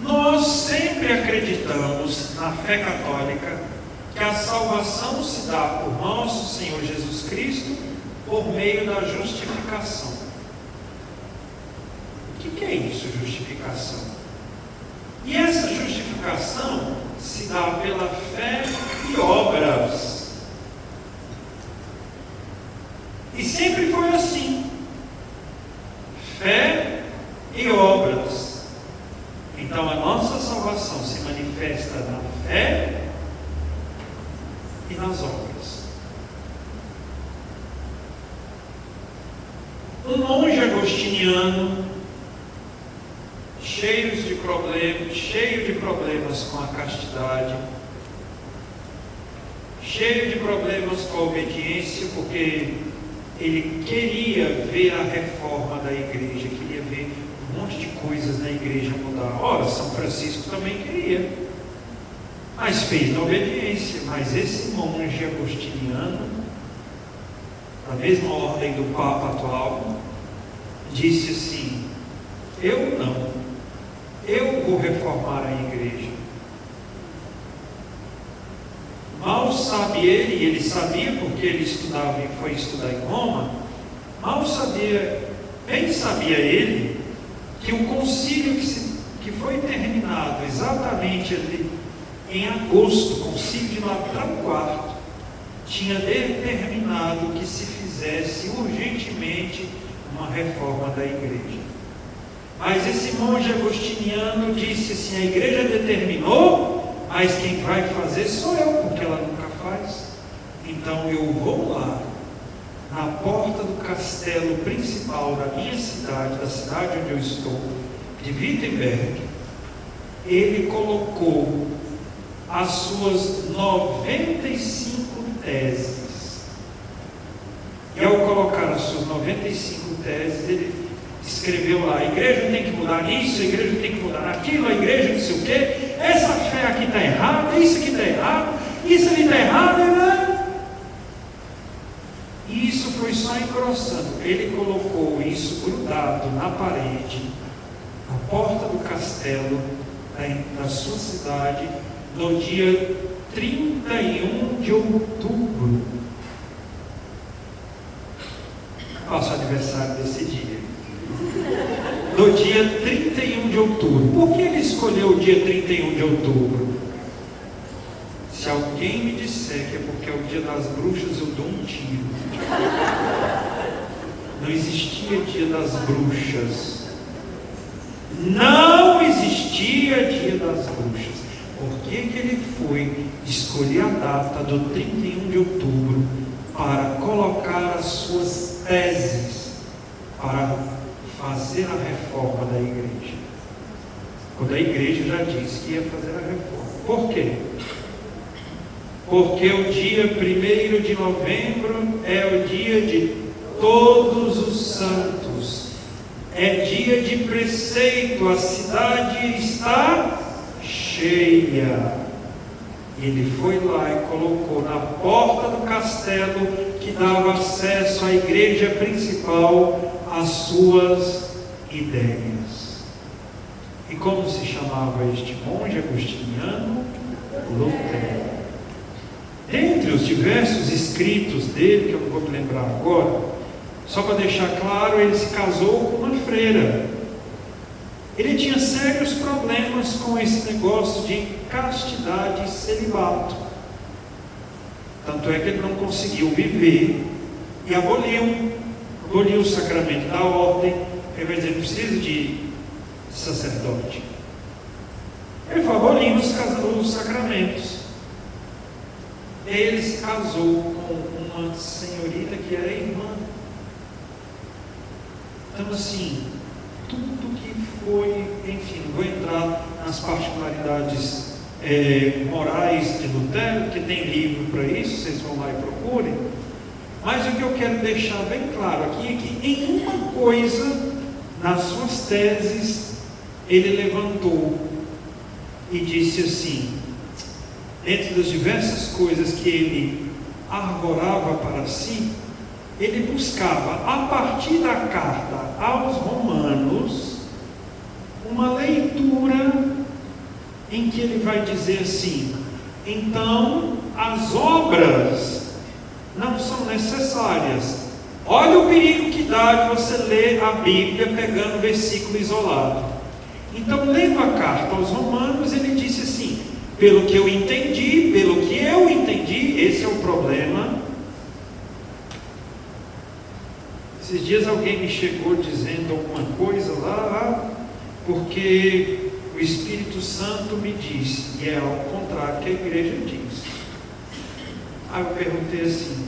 Nós sempre acreditamos na fé católica que a salvação se dá por nosso Senhor Jesus Cristo por meio da justificação. O que é isso, justificação? E essa justificação se dá pela fé e obras. E sempre foi assim. Fé e obras. Então a nossa salvação se manifesta na fé e nas obras. Um monge agostiniano, cheio de problemas com a castidade, cheio de problemas com a obediência, porque ele queria ver a reforma da igreja, queria ver um monte de coisas na igreja mudar. Ora, São Francisco também queria, mas fez na obediência. Mas esse monge agostiniano, da mesma ordem do Papa atual, disse assim: eu vou reformar a igreja. Mal sabe ele sabia porque ele estudava e foi estudar em Roma, bem sabia ele, que o concílio que foi terminado exatamente ali em agosto, o concílio de Latrão IV, tinha determinado que se fizesse urgentemente uma reforma da igreja. Mas esse monge agostiniano disse assim: a igreja determinou, mas quem vai fazer sou eu, porque ela nunca faz. Então eu vou lá, na porta do castelo principal da minha cidade, da cidade onde eu estou, de Wittenberg. Ele colocou as suas 95 teses. E ao colocar as suas 95 teses, ele escreveu lá: a igreja tem que mudar nisso, a igreja tem que mudar naquilo, a igreja não sei o quê, essa fé aqui está errada, isso aqui está errado, isso ali está errado, né? E isso foi só engrossando. Ele colocou isso grudado na parede, na porta do castelo da sua cidade, no dia 31 de outubro. Faço aniversário desse dia. No dia 31 de outubro. Por que ele escolheu o dia 31 de outubro? Se alguém me disser que é porque é o dia das bruxas, eu dou um tiro. Não existia dia das bruxas. Não existia dia das bruxas. Por que ele foi escolher a data do 31 de outubro para colocar as suas teses para fazer a reforma da igreja? Quando a igreja já disse que ia fazer a reforma. Por quê? Porque o dia 1º de novembro é o dia de Todos os Santos. É dia de preceito, a cidade está cheia. Ele foi lá e colocou na porta do castelo, que dava acesso à igreja principal às suas ideias. E como se chamava este monge agostiniano? Lutero. Dentre os diversos escritos dele, que eu não vou me lembrar agora, só para deixar claro, ele se casou com uma freira. Ele tinha sérios problemas com esse negócio de castidade e celibato. Tanto é que ele não conseguiu viver e aboliu o sacramento da ordem. Ele vai dizer, não precisa de sacerdote. Ele foi abolindo os sacramentos. Ele se casou com uma senhorita que era irmã. Então, assim, tudo que foi, enfim, não vou entrar nas particularidades morais de Lutero, que tem livro para isso, vocês vão lá e procurem. Mas o que eu quero deixar bem claro aqui é que em uma coisa, nas suas teses, ele levantou e disse assim, entre das diversas coisas que ele arvorava para si, ele buscava, a partir da carta aos Romanos, uma leitura em que ele vai dizer assim, então as obras não são necessárias. Olha o perigo que dá de você ler a Bíblia pegando versículo isolado. Então, lendo a carta aos Romanos, ele disse assim, pelo que eu entendi, esse é o problema. Esses dias alguém me chegou dizendo alguma coisa lá, porque o Espírito Santo me disse, e é ao contrário que a igreja diz. Aí eu perguntei assim,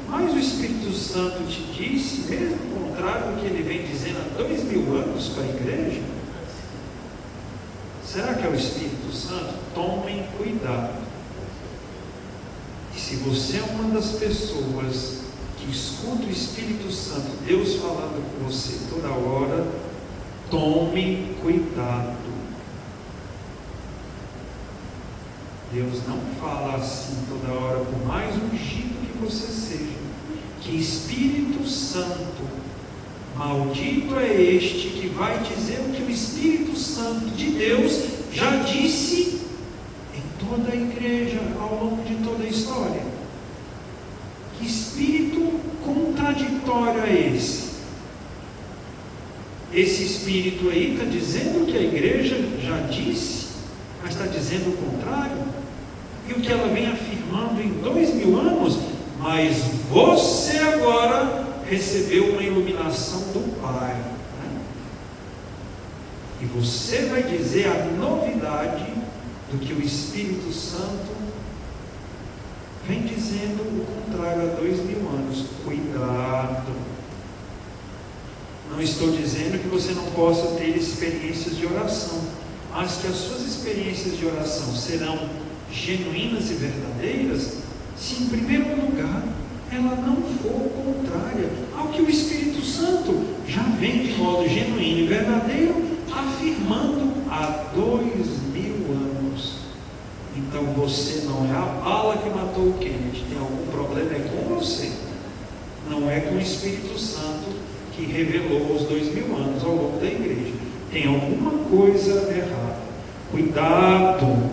mas o Espírito Santo te disse mesmo o contrário do que ele vem dizendo há 2000 anos para a igreja? Será que é o Espírito Santo? Tomem cuidado. E se você é uma das pessoas que escuta o Espírito Santo, Deus falando com você toda hora, tome cuidado. Deus não fala assim toda hora, por mais ungido que você seja. Que Espírito Santo, maldito é este que vai dizer o que o Espírito Santo de Deus já disse em toda a igreja, ao longo de toda a história. Que espírito contraditório é esse? Esse espírito aí está dizendo o que a igreja já disse, mas está dizendo o contrário. E o que ela vem afirmando em 2000 anos, mas você agora recebeu uma iluminação do Pai, né? E você vai dizer a novidade do que o Espírito Santo vem dizendo o contrário há 2000 anos. Cuidado. Não estou dizendo que você não possa ter experiências de oração, mas que as suas experiências de oração serão genuínas e verdadeiras, se em primeiro lugar ela não for contrária ao que o Espírito Santo já vem de modo genuíno e verdadeiro afirmando há 2000 anos. Então você não é a bala que matou o Kennedy. Tem algum problema é com você, não é com o Espírito Santo que revelou os 2000 anos ao longo da igreja. Tem alguma coisa errada. Cuidado,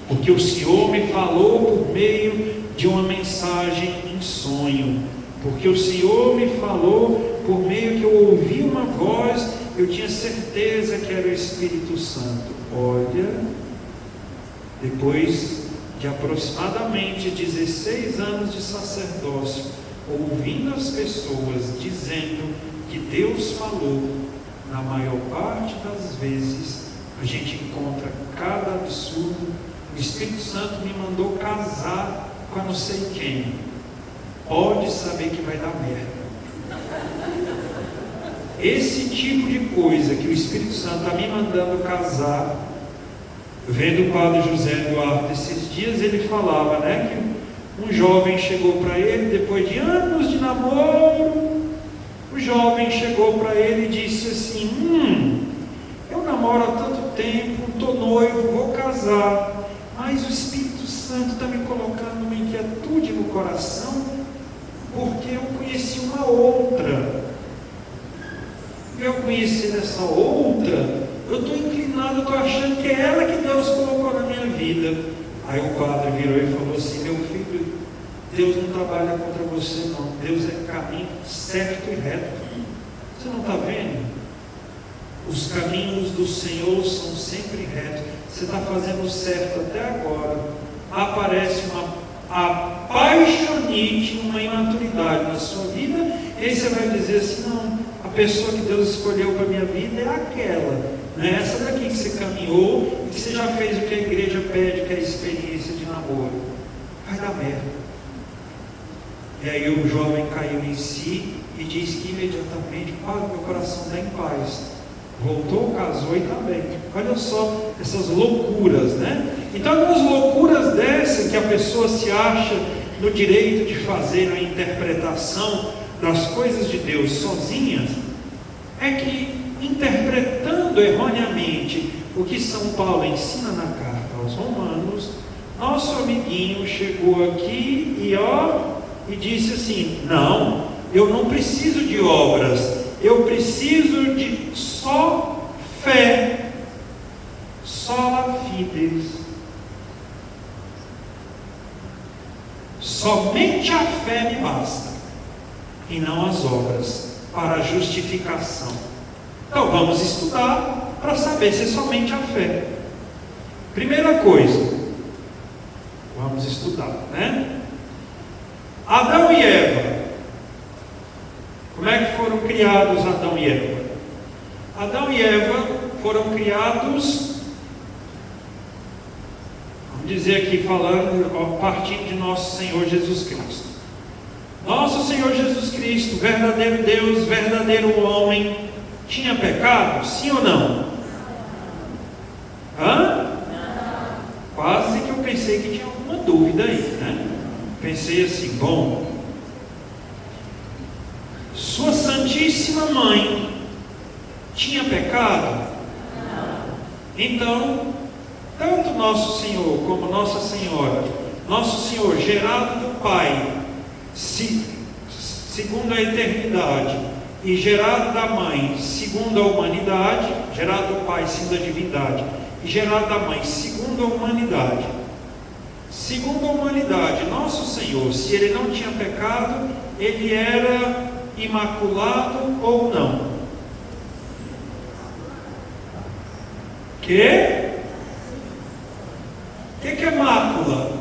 porque o Senhor me falou por meio de uma mensagem em sonho, porque o Senhor me falou por meio que eu ouvi uma voz, eu tinha certeza que era o Espírito Santo. Olha, depois de aproximadamente 16 anos de sacerdócio, ouvindo as pessoas dizendo que Deus falou, na maior parte das vezes a gente encontra cada absurdo. O Espírito Santo me mandou casar com não sei quem. Pode saber que vai dar merda. Esse tipo de coisa que o Espírito Santo está me mandando casar. Vendo o padre José Eduardo esses dias, ele falava, né, que um jovem chegou para ele, depois de anos de namoro, o jovem chegou para ele e disse assim, eu namoro há tanto tempo, estou noivo, vou casar, mas o Espírito Santo está me colocando uma inquietude no coração. porque eu conheci uma outra. E eu conheci essa outra, eu estou inclinado, eu estou achando que é ela que Deus colocou na minha vida. Aí o padre virou e falou assim: meu filho, Deus não trabalha contra você não. Deus é caminho certo e reto. Você não está vendo? Os caminhos do Senhor são sempre retos. Você está fazendo certo até agora. Aparece uma apaixonite, uma imaturidade na sua vida, e aí você vai dizer assim: não, a pessoa que Deus escolheu para a minha vida é aquela, não é essa daqui que você caminhou e que você já fez o que a igreja pede, que é a experiência de namoro. Vai dar merda. E aí o jovem caiu em si e diz que imediatamente: Padre, meu coração está em paz. Voltou, casou e está bem. Olha só essas loucuras, né? Então, algumas loucuras dessas que a pessoa se acha no direito de fazer a interpretação das coisas de Deus sozinhas, é que, interpretando erroneamente o que São Paulo ensina na carta aos Romanos, nosso amiguinho chegou aqui e disse assim: não, eu não preciso de obras, eu preciso de só fé, sola fides. Somente a fé me basta, e não as obras, para a justificação. Então vamos estudar para saber se é somente a fé. Primeira coisa, vamos estudar, né? Adão e Eva. Como é que foram criados Adão e Eva? Adão e Eva foram criados, vamos dizer aqui, falando a partir de nosso Senhor Jesus Cristo. Nosso Senhor Jesus Cristo, verdadeiro Deus, verdadeiro homem, tinha pecado? Sim ou não? Hã? Quase que eu pensei que tinha alguma dúvida aí, né? Pensei assim: bom, sua Santíssima Mãe tinha pecado? Então, tanto Nosso Senhor como Nossa Senhora, Nosso Senhor gerado do Pai, segundo a eternidade, e gerado da Mãe, segundo a humanidade, gerado do Pai, segundo a divindade, e gerado da Mãe, segundo a humanidade. Segundo a humanidade, Nosso Senhor, se Ele não tinha pecado, Ele era imaculado ou não? O que é mácula?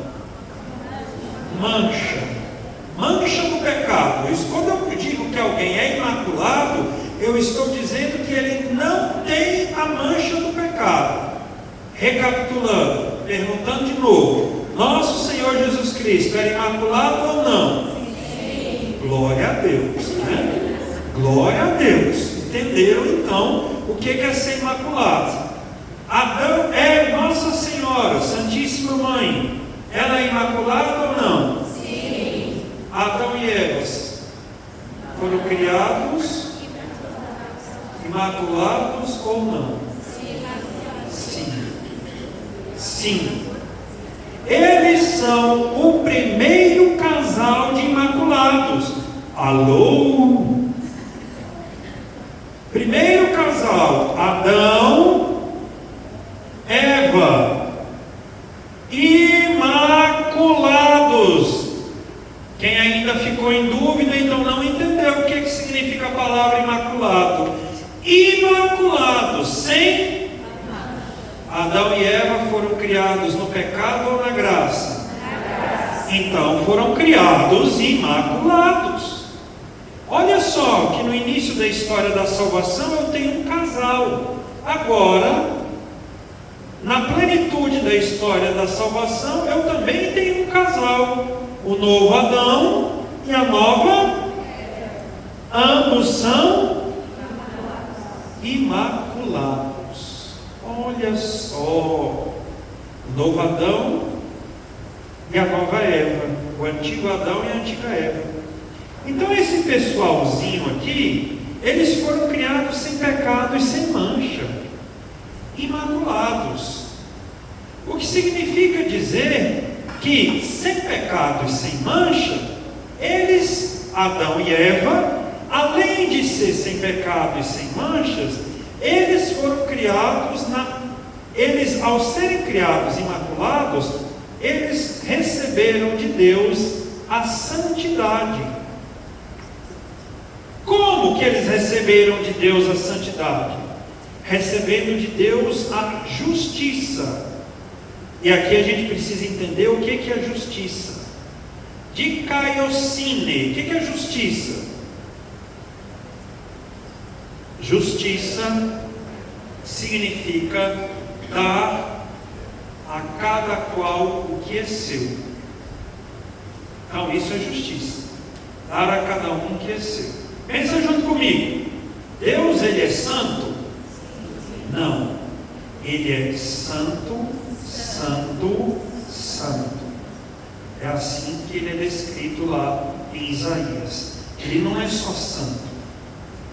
Mancha. Mancha do pecado. Quando eu digo que alguém é imaculado, eu estou dizendo que ele não tem a mancha do pecado. Recapitulando, perguntando de novo: nosso Senhor Jesus Cristo era imaculado ou não? Sim. Glória a Deus, né? Glória a Deus. Entenderam então o que é ser imaculado? Adão é Nossa Senhora, Santíssima Mãe. Ela é imaculada ou não? Sim. Adão e Eva foram criados imaculados ou não? Sim. Sim. Eles são o primeiro casal de imaculados. Alô? Primeiro casal, Adão, Eva, imaculados. Quem ainda ficou em dúvida, então não entendeu o que significa a palavra imaculado. Imaculados, sem Adão e Eva foram criados no pecado ou na graça? Na graça. Então foram criados imaculados. Olha só que no início da história da salvação eu tenho um casal. Agora, na plenitude da história da salvação, eu também tenho um casal. O novo Adão e a nova Eva. Ambos são imaculados. Olha só, o novo Adão e a nova Eva, o antigo Adão e a antiga Eva. Então esse pessoalzinho aqui, eles foram criados sem pecado e sem mancha, imaculados. O que significa dizer que sem pecado e sem mancha, eles Adão e Eva, além de ser sem pecado e sem manchas, eles foram criados eles, ao serem criados imaculados, eles receberam de Deus a santidade. Como que eles receberam de Deus a santidade? Recebendo de Deus a justiça. E aqui a gente precisa entender o que é justiça. Dikaiosine. O que é justiça? Justiça significa dar a cada qual o que é seu. Então isso é justiça. Dar a cada um o que é seu. Pensa junto comigo. Deus, Ele é santo? Não. Ele é santo, santo, santo. É assim que Ele é descrito lá em Isaías. Ele não é só santo.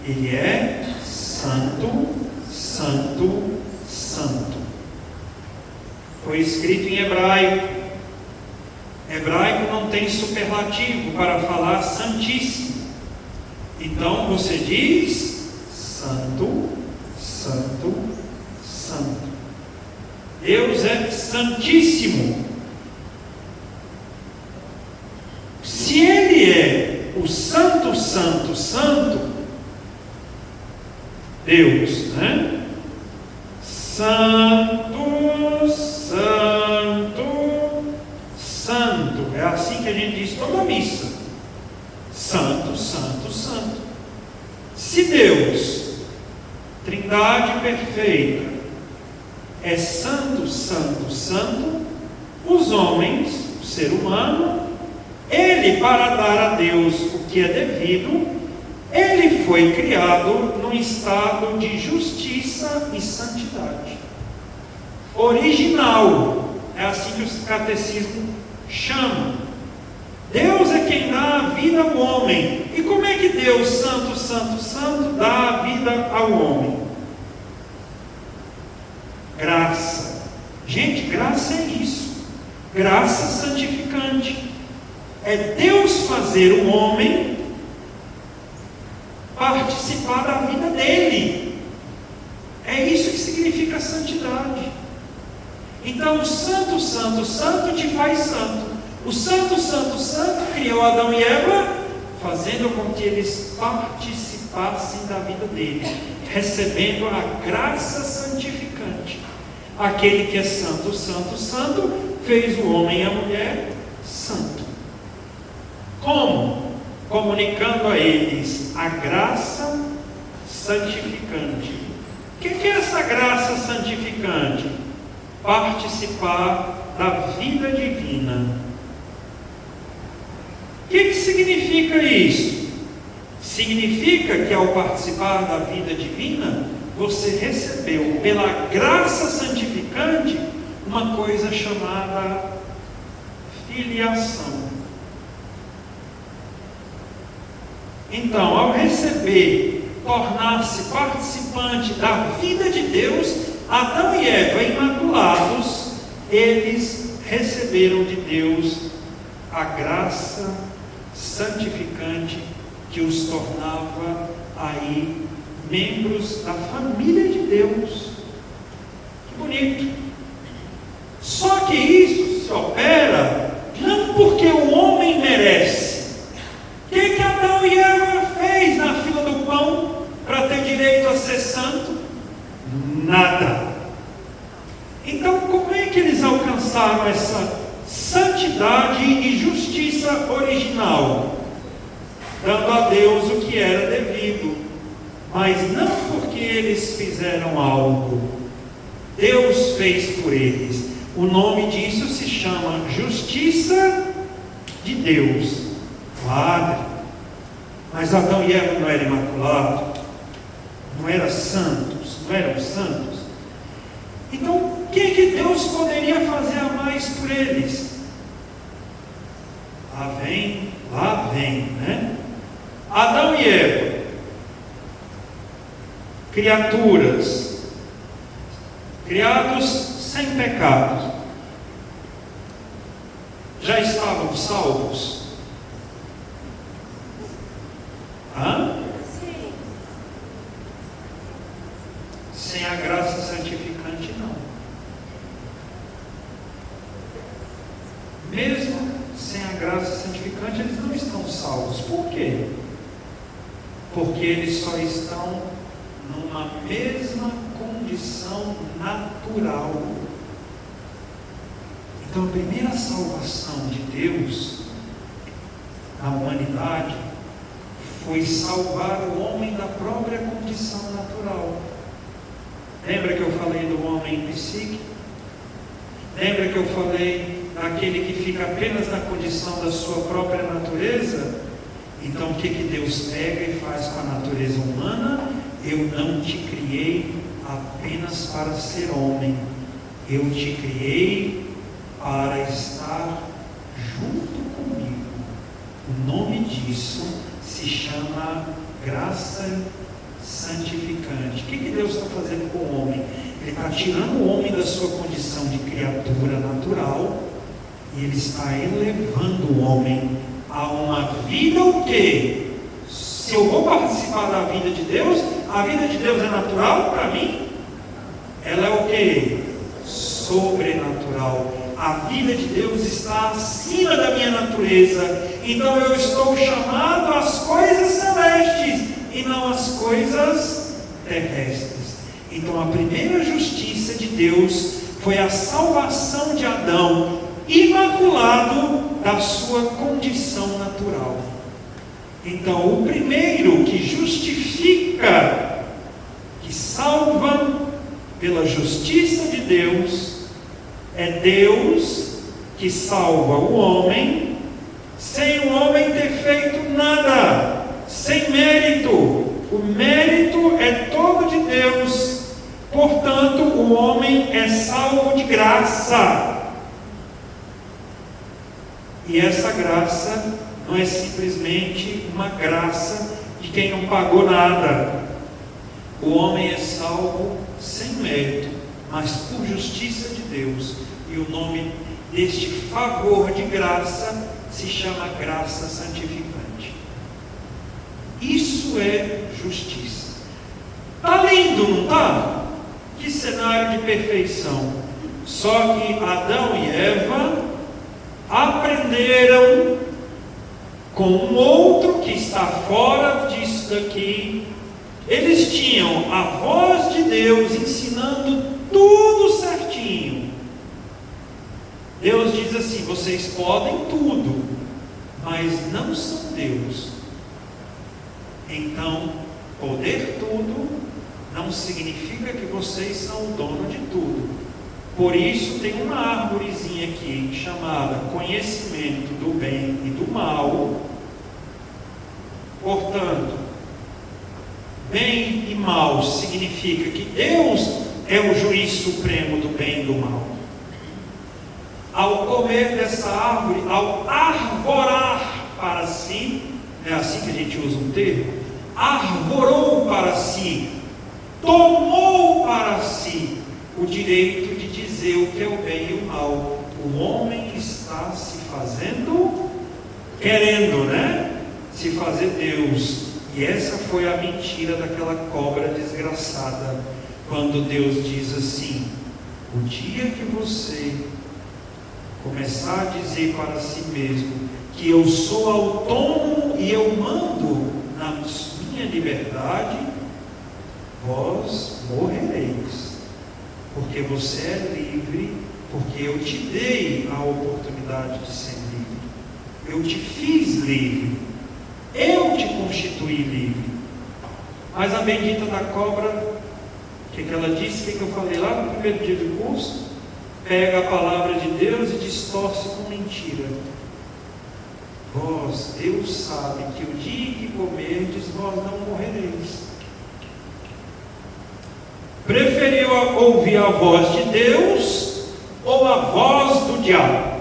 Ele é santo, santo, santo. Foi escrito em hebraico. Hebraico não tem superlativo para falar santíssimo. Então você diz santo, santo, santo. Deus é santíssimo. Se Ele é o santo, santo, santo, Deus, né? Santo, santo, santo. É assim que a gente diz toda a missa. Santo, santo, santo. Se Deus, Trindade perfeita, é santo, santo, santo, os homens, o ser humano, ele, para dar a Deus o que é devido, ele foi criado num estado de justiça e santidade. Original, é assim que o catecismo chama. Deus é quem dá a vida ao homem. E como é que Deus, santo, santo, santo, dá a vida ao homem? Graça. Gente, graça é isso. Graça santificante. É Deus fazer o homem participar da vida dele. É isso que significa santidade. Então o santo, santo, santo te faz santo. O santo, santo, santo criou Adão e Eva, fazendo com que eles participassem da vida dele, recebendo a graça santificante. Aquele que é santo, santo, santo, fez o homem e a mulher santo. Como? Comunicando a eles a graça santificante. O que é essa graça santificante? Participar da vida divina. O que significa isso? Significa que ao participar da vida divina, você recebeu pela graça santificante uma coisa chamada filiação. Então, ao receber, tornar-se participante da vida de Deus, Adão e Eva imaculados, eles receberam de Deus a graça santificante que os tornava aí membros da família de Deus. Que bonito! Só que isso se opera não porque o homem merece. O que Adão e Eva fez na fila do pão para ter direito a ser santo? Nada. Então, como é que eles alcançaram essa santidade e justiça original? Dando a Deus o que era devido, mas não porque eles fizeram algo. Deus fez por eles. O nome disso se chama justiça de Deus. Claro, mas Adão e Eva não eram imaculados, não eram santos, não eram santos. Então, o que Deus poderia fazer a mais por eles? Lá vem, né? Adão e Eva, criaturas, criados sem pecado, já estavam salvos? graça santificante, eles não estão salvos. Por quê? Porque eles só estão numa mesma condição natural. Então, a primeira salvação de Deus na humanidade foi salvar o homem da própria condição natural. Lembra que eu falei do homem psíquico? Lembra que eu falei daquele que fica apenas na condição da sua própria natureza? Então o que Deus pega e faz com a natureza humana? Eu não te criei apenas para ser homem, eu te criei para estar junto comigo. O nome disso se chama graça santificante. O que Deus está fazendo com o homem? Ele está tirando o homem da sua condição de criatura natural e ele está elevando o homem a uma vida o quê? Se eu vou participar da vida de Deus, a vida de Deus é natural para mim? Ela é o quê? Sobrenatural. A vida de Deus está acima da minha natureza. Então eu estou chamado às coisas celestes e não às coisas terrestres. Então a primeira justiça de Deus foi a salvação de Adão, imaculado da sua condição natural. Então o primeiro que justifica, que salva pela justiça de Deus, é Deus que salva o homem, sem o homem ter feito nada, sem mérito. O mérito é todo de Deus, portanto o homem é salvo de graça. E essa graça não é simplesmente uma graça de quem não pagou nada. O homem é salvo sem mérito, mas por justiça de Deus. E o nome deste favor de graça se chama graça santificante. Isso é justiça. Está lindo, não está? Que cenário de perfeição. Só que Adão e Eva aprenderam com um outro que está fora disso daqui. Eles tinham a voz de Deus ensinando tudo certinho. Deus diz assim: vocês podem tudo, mas não são Deus. Então, poder tudo não significa que vocês são o dono de tudo. Por isso tem uma árvorezinha aqui chamada conhecimento do bem e do mal. Portanto, bem e mal significa que Deus é o juiz supremo do bem e do mal. Ao comer dessa árvore, ao arvorar para si, é assim que a gente usa um termo, arvorou para si, tomou para si o direito de dizer o que é o bem e o mal. O homem está se fazendo, querendo, se fazer Deus. E essa foi a mentira daquela cobra desgraçada, quando Deus diz assim: o dia que você começar a dizer para si mesmo que eu sou autônomo e eu mando na minha liberdade, vós morrereis, porque você é livre, porque eu te dei a oportunidade de ser livre, eu te fiz livre, eu te constituí livre. Mas a bendita da cobra, o que ela disse, o que eu falei lá no primeiro dia do curso? Pega a palavra de Deus e distorce com mentira. Vós, Deus sabe que o dia que comerdes, vós não morrereis. Preferiu ouvir a voz de Deus ou a voz do diabo?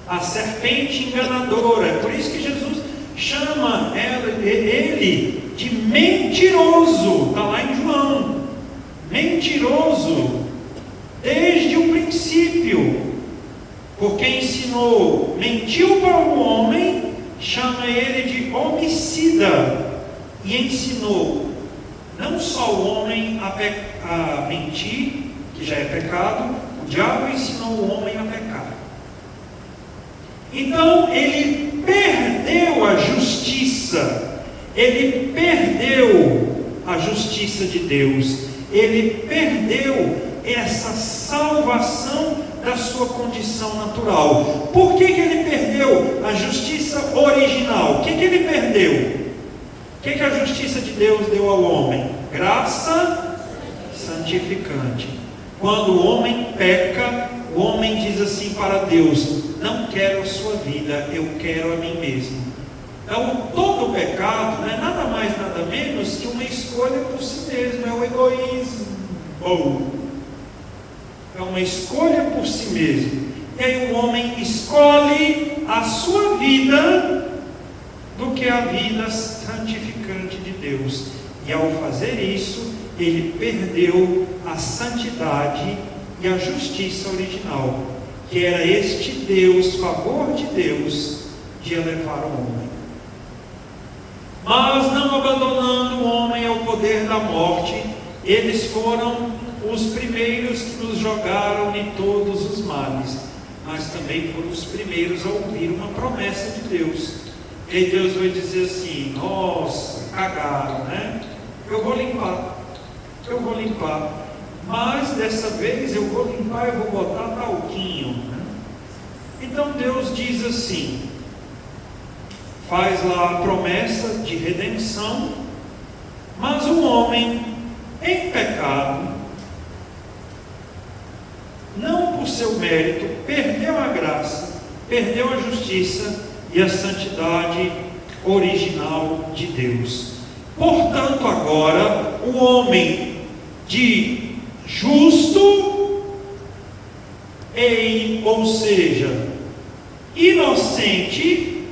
A serpente enganadora. É por isso que Jesus chama ele de mentiroso. Está lá em João. Mentiroso desde o princípio, porque ensinou, mentiu para o homem, chama ele de homicida, e ensinou não só o homem a mentir, que já é pecado, o diabo ensinou o homem a pecar. Então ele perdeu a justiça, ele perdeu a justiça de Deus, ele perdeu essa salvação da sua condição natural. Por que ele perdeu a justiça original? O que ele perdeu? O que a justiça de Deus deu ao homem? Graça santificante. Quando o homem peca, o homem diz assim para Deus: não quero a sua vida, eu quero a mim mesmo. Então, todo pecado não é nada mais, nada menos que uma escolha por si mesmo, é o egoísmo. É uma escolha por si mesmo. E aí o homem escolhe a sua vida do que a vida santificante de Deus. E ao fazer isso, ele perdeu a santidade e a justiça original, que era este Deus, favor de Deus, de elevar o homem. Mas não abandonando o homem ao poder da morte, eles foram os primeiros que nos jogaram em todos os males, mas também foram os primeiros a ouvir uma promessa de Deus. E aí Deus vai dizer assim: nossa, cagaram, né? Eu vou limpar, mas dessa vez eu vou limpar e vou botar talquinho, né? Então Deus diz assim, faz lá a promessa de redenção, mas o homem em pecado, não por seu mérito, perdeu a graça, perdeu a justiça e a santidade original de Deus. Portanto, agora, o homem de justo, ou seja, inocente,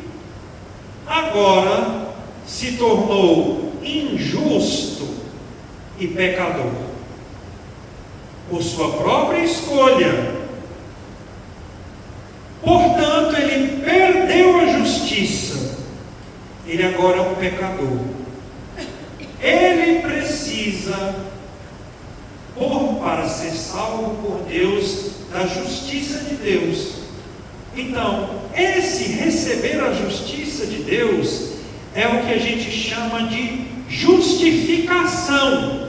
agora se tornou injusto e pecador, por sua própria escolha. Portanto, ele perdeu a justiça, ele agora é um pecador. Ele precisa, para ser salvo por Deus, da justiça de Deus. Então, esse receber a justiça de Deus é o que a gente chama de justificação.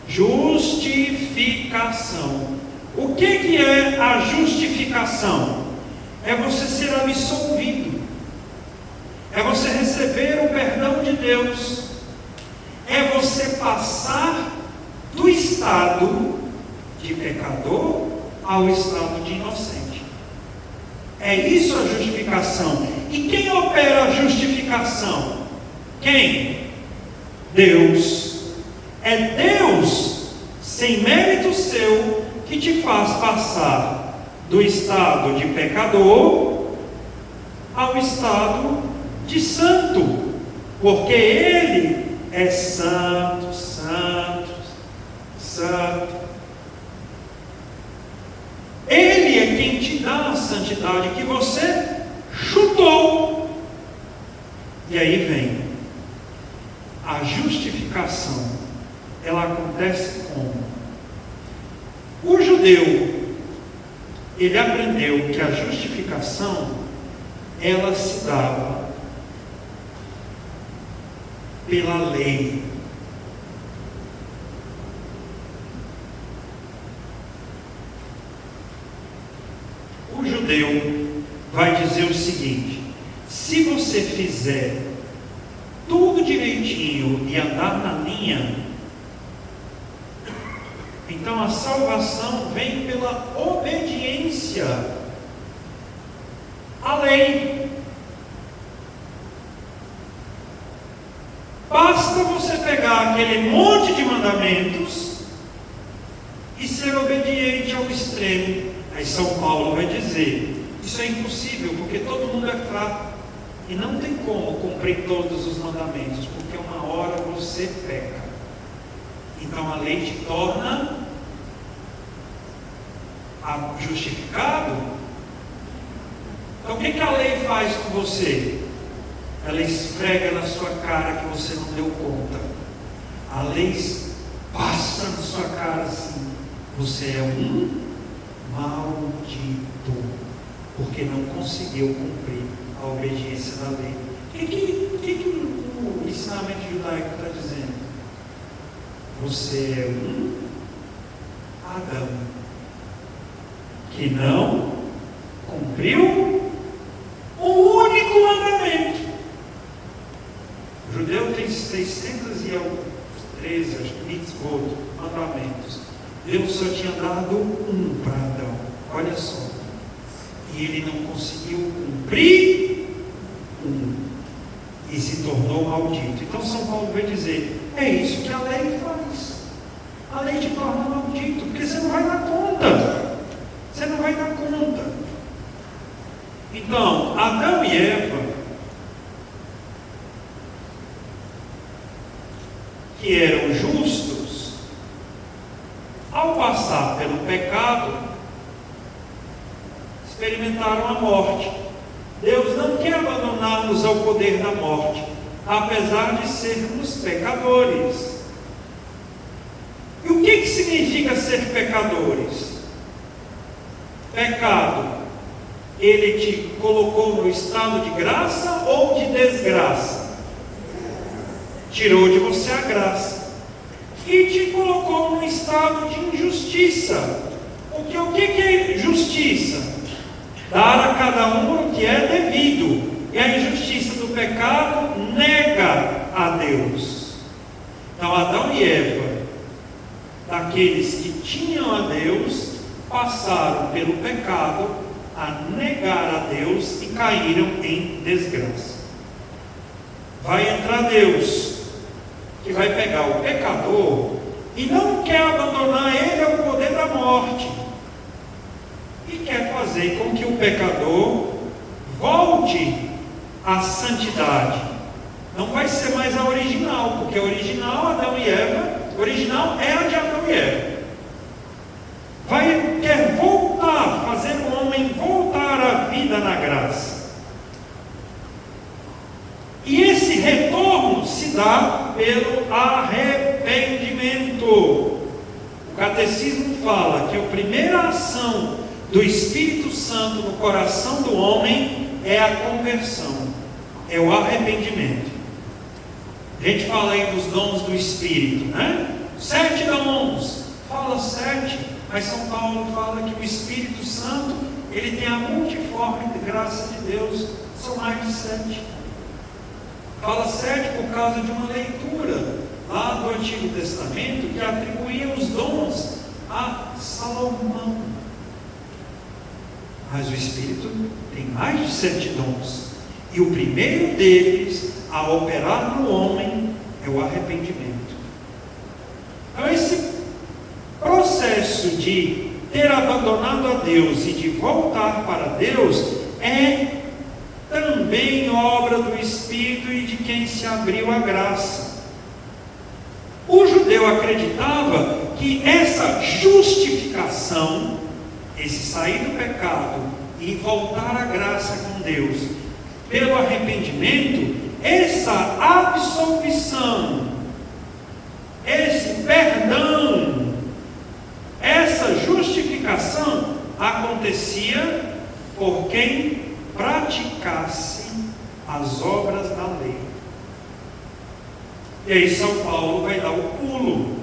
Justificação. O que é a justificação? É você ser absolvido, é você receber o perdão de Deus, é você passar do estado de pecador ao estado de inocente. É isso a justificação. E quem opera a justificação? Quem? Deus. É Deus, sem mérito seu, que te faz passar do estado de pecador ao estado de santo, porque Ele é santo, santo, santo. Ele é quem te dá a santidade que você chutou. E aí vem a justificação. Ela acontece como? O judeu, ele aprendeu que a justificação, ela se dava pela lei. O judeu vai dizer o seguinte: se você fizer tudo direitinho e andar na linha, então a salvação vem pela obediência à lei. Basta você pegar aquele monte de mandamentos e ser obediente ao extremo. Aí São Paulo vai dizer: isso é impossível, porque todo mundo é fraco e não tem como cumprir todos os mandamentos, porque uma hora você peca. Então a lei te torna justificado. Então o que a lei faz com você? Ela esfrega na sua cara que você não deu conta. A lei passa na sua cara assim: você é um maldito. porque não conseguiu cumprir a obediência da lei. O que o ensinamento judaico está dizendo? Você é um Adão que não cumpriu o único mandamento. O judeu tem 613 mitzvot, mandamentos. Deus só tinha dado um para Adão. Olha só. E ele não conseguiu cumprir um. E se tornou maldito. Então São Paulo vai dizer: é isso que a lei faz. A lei te torna maldito, porque você não vai dar conta. Você não vai dar conta. Então, Adão e Eva, que eram justos, ao passar pelo pecado, experimentaram a morte. Deus não quer abandonar-nos ao poder da morte, apesar de sermos pecadores. E o que significa ser pecadores? Pecado, ele te colocou no estado de graça ou de desgraça? Tirou de você a graça e te colocou num estado de injustiça. Porque o que é justiça? Dar a cada um o que é devido. E a injustiça do pecado nega a Deus. Então Adão e Eva, daqueles que tinham a Deus, passaram pelo pecado a negar a Deus e caíram em desgraça. Vai entrar Deus, que vai pegar o pecador e não quer abandonar ele ao poder da morte, e quer fazer com que o pecador volte à santidade. Não vai ser mais a original, porque a original Adão e Eva, original é a de Adão e Eva. Quer voltar, fazer o homem voltar à vida na graça. E esse retorno se dá pelo arrependimento. O catecismo fala que a primeira ação do Espírito Santo no coração do homem é a conversão, é o arrependimento. A gente fala aí dos dons do Espírito, né? 7 dons, fala 7, mas São Paulo fala que o Espírito Santo, ele tem a multiforme graça de Deus, são mais de 7. Fala 7 por causa de uma leitura lá do Antigo Testamento que atribuía os dons a Salomão. Mas o Espírito tem mais de 7 dons, e o primeiro deles a operar no homem é o arrependimento. Então esse processo de ter abandonado a Deus e de voltar para Deus é também obra do Espírito e de quem se abriu à graça. O judeu acreditava que essa justificação, esse sair do pecado e voltar à graça com Deus pelo arrependimento, essa absolvição, esse perdão, essa justificação acontecia por quem praticasse as obras da lei. E aí São Paulo vai dar o pulo.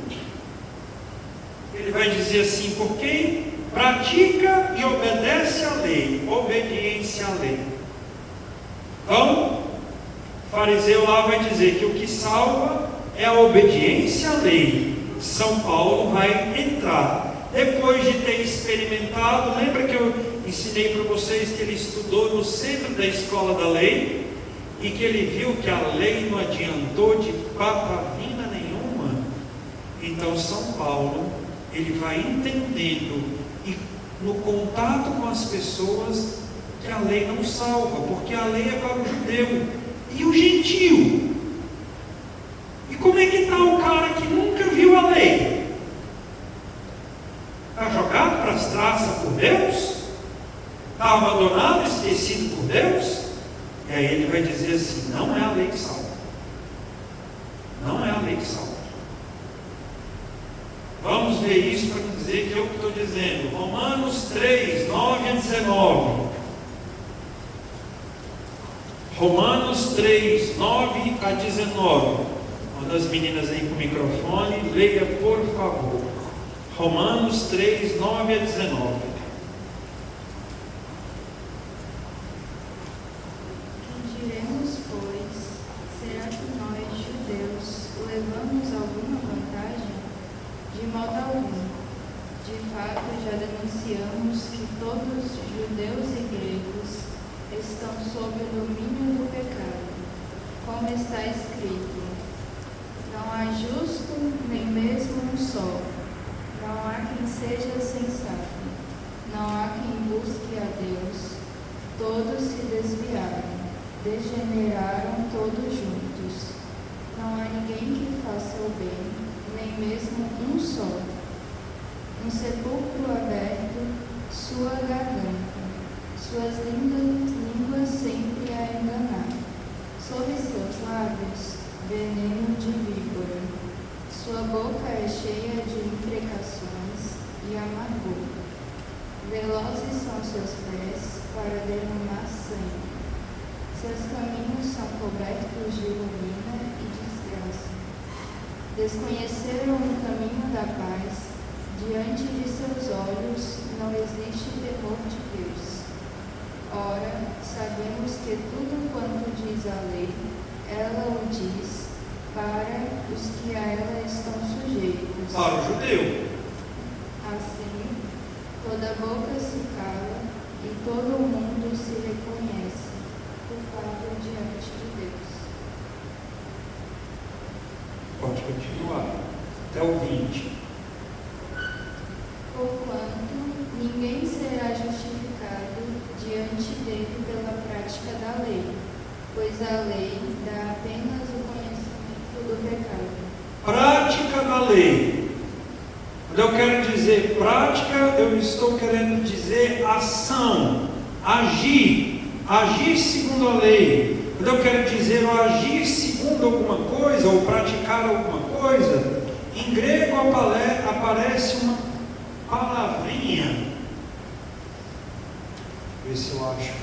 Ele vai dizer assim: por quem pratica e obedece à lei, obediência à lei. Então, o fariseu lá vai dizer que o que salva é a obediência à lei. São Paulo vai entrar, depois de ter experimentado. Lembra que eu ensinei para vocês que ele estudou no centro da escola da lei, e que ele viu que a lei não adiantou de papavina nenhuma? Então São Paulo, ele vai entendendo, e no contato com as pessoas, que a lei não salva, porque a lei é para o judeu e o gentio. E como é que está o cara que nunca viu a lei? Está jogado para as traças por Deus? Está abandonado, esquecido por Deus? E aí ele vai dizer assim: não é a lei que salva. Não é a lei que salva. Vamos ver isso para dizer que eu estou dizendo. Romanos 3, 9 a 19. Romanos 3, 9 a 19. Uma das meninas aí com o microfone, leia por favor. Romanos 3, 9 a 19. Que diremos, pois? Será que nós, judeus, levamos alguma vantagem? De modo algum. De fato, já denunciamos que todos, judeus e gregos, estão sob o domínio do pecado. Como está escrito: não há justo, nem mesmo um só. Não há quem seja sensato. Não há quem busque a Deus. Todos se desviaram. Degeneraram todos juntos. Não há ninguém que faça o bem, nem mesmo um só. Um sepulcro aberto, sua garganta. Suas línguas sempre a enganar. Sob seus lábios, veneno de víbora. Sua boca é cheia de imprecações e amargor. Velozes são seus pés para derramar sangue. Seus caminhos são cobertos de ruína e desgraça. Desconheceram o caminho da paz. Diante de seus olhos não existe temor de Deus. Ora, sabemos que tudo quanto diz a lei, ela o diz para os que a ela estão sujeitos. Para o judeu. Assim, toda boca se cala e todo mundo se reconhece culpado diante de Deus. Pode continuar. Até o 20. Porquanto ninguém será justificado diante dele pela prática da lei, pois a lei dá apenas o conhecimento do pecado. Prática da lei. Quando eu quero dizer prática, eu estou querendo dizer ação, agir segundo a lei. Quando eu quero dizer o agir segundo alguma coisa, ou praticar alguma coisa, em grego aparece uma palavrinha. Ver se eu acho.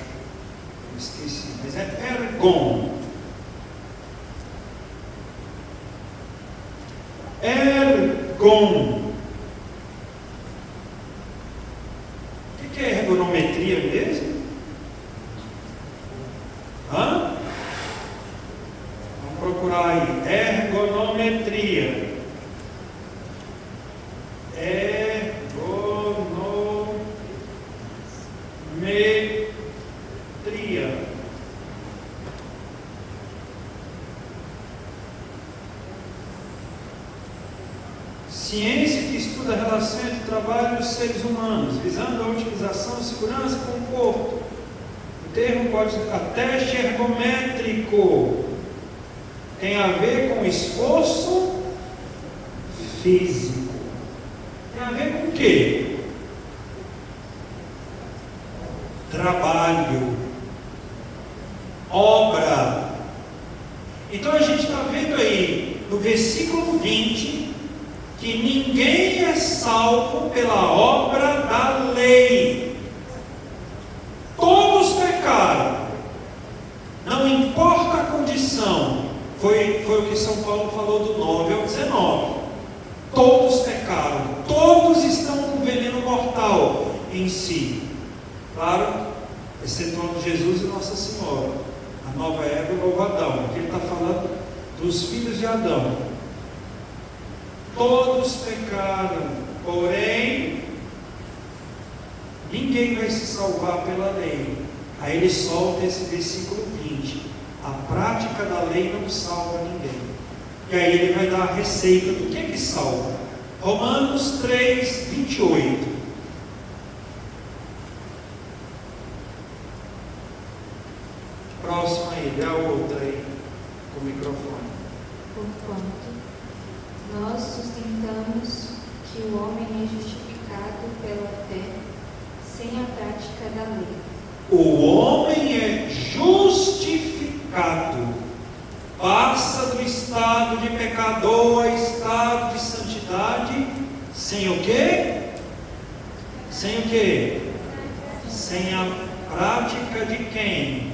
Eu esqueci, mas é ergon. Ergon. O que é ergonometria mesmo? Hã? Vamos procurar aí. Ergonometria. Ergonometria. Ciência que estuda a relação entre o trabalho e os seres humanos, visando a utilização, segurança e conforto. O termo pode ser teste ergométrico. Tem a ver com esforço físico. Tem a ver com o quê? Trabalho. Obra. Então a gente está vendo aí no versículo 20 que ninguém é salvo pela obra da lei. Todos pecaram. Não importa a condição. Foi o que São Paulo falou do 9 ao 19. Todos pecaram. Todos estão com veneno mortal em si. Claro, excetuando Jesus e Nossa Senhora. A nova Eva e o novo Adão. Aqui ele está falando dos filhos de Adão. Todos pecaram, porém, ninguém vai se salvar pela lei. Aí ele solta esse versículo 20. A prática da lei não salva ninguém. E aí ele vai dar a receita do que salva. Romanos 3, 28. Próximo aí, dê a outra aí, com o microfone. Porquanto nós sustentamos que o homem é justificado pela fé, sem a prática da lei. O homem é justificado, passa do estado de pecador a estado de santidade, sem o quê? Sem o quê? Sem a prática de quem?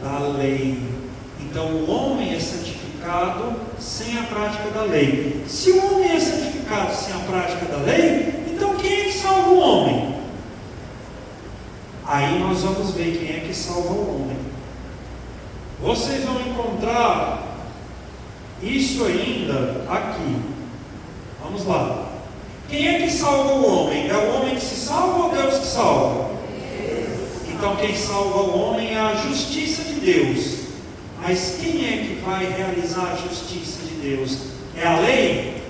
da lei. Então o homem é santificado sem a prática da lei. Se o homem é santificado sem a prática da lei, então quem é que salva o homem? Aí nós vamos ver quem é que salva o homem. Vocês vão encontrar isso ainda aqui. Vamos lá. Quem é que salva o homem? É o homem que se salva ou Deus que salva? Então quem salva o homem é a justiça de Deus. Mas quem é que vai realizar a justiça de Deus? É a lei?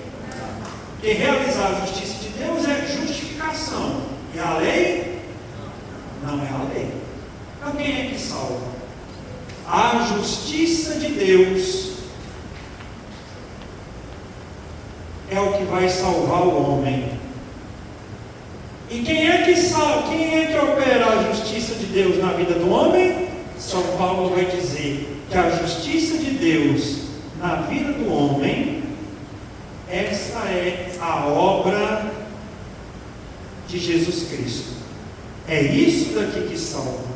Porque realizar a justiça de Deus é justificação. E a lei? Não é a lei. Então quem é que salva? A justiça de Deus é o que vai salvar o homem. E quem é que opera a justiça de Deus na vida do homem? São Paulo vai dizer que a justiça de Deus na vida do homem, essa é a obra de Jesus Cristo. É isso daqui que salva.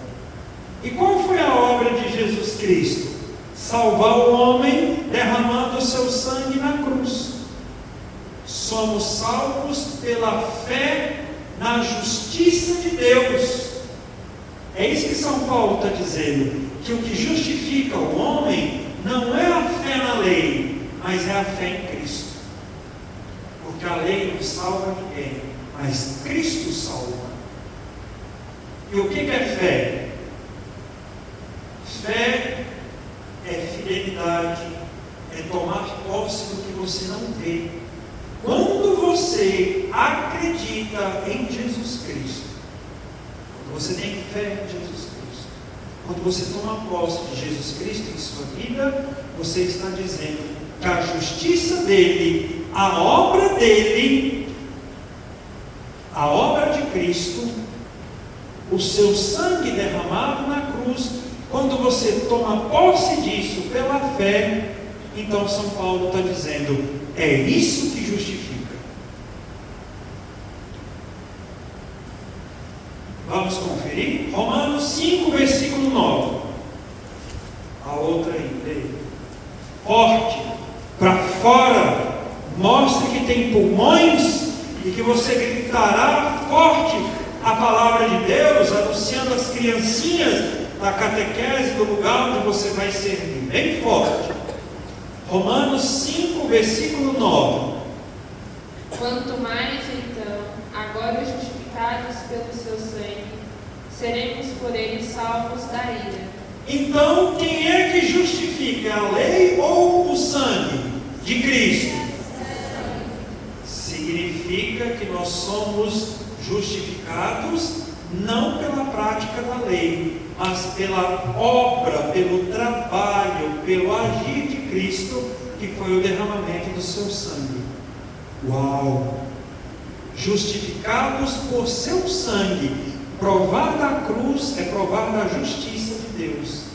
E qual foi a obra de Jesus Cristo? Salvar o homem derramando o seu sangue na cruz. Somos salvos pela fé na justiça de Deus. É isso que São Paulo está dizendo, que o que justifica o homem não é a fé na lei, mas é a fé em Cristo. Porque a lei não salva ninguém, mas Cristo salva. E o que é fé? Fé é fidelidade, é tomar posse do que você não vê. Quando você acredita em Jesus Cristo, quando você tem fé em Jesus Cristo, quando você toma posse de Jesus Cristo em sua vida, você está dizendo que a justiça dele, a obra dele, a obra de Cristo, o seu sangue derramado na cruz, quando você toma posse disso pela fé, então São Paulo está dizendo, é isso que justifica. Vamos conferir? Romanos 5, versículo 9. A outra aí. Forte, para fora, mostre que tem pulmões e que você gritará forte a palavra de Deus, anunciando às criancinhas da catequese do lugar onde você vai servir. Bem forte. Romanos 5, versículo 9. Quanto mais, então, agora justificados pelo seu sangue, seremos por ele salvos da ira. Então, quem é que justifica? A lei ou o sangue de Cristo? Significa que nós somos justificados não pela prática da lei, mas pela obra, pelo trabalho, pelo agir de Cristo, que foi o derramamento do seu sangue. Uau! Justificados por seu sangue, provar da cruz é provar da justiça de Deus.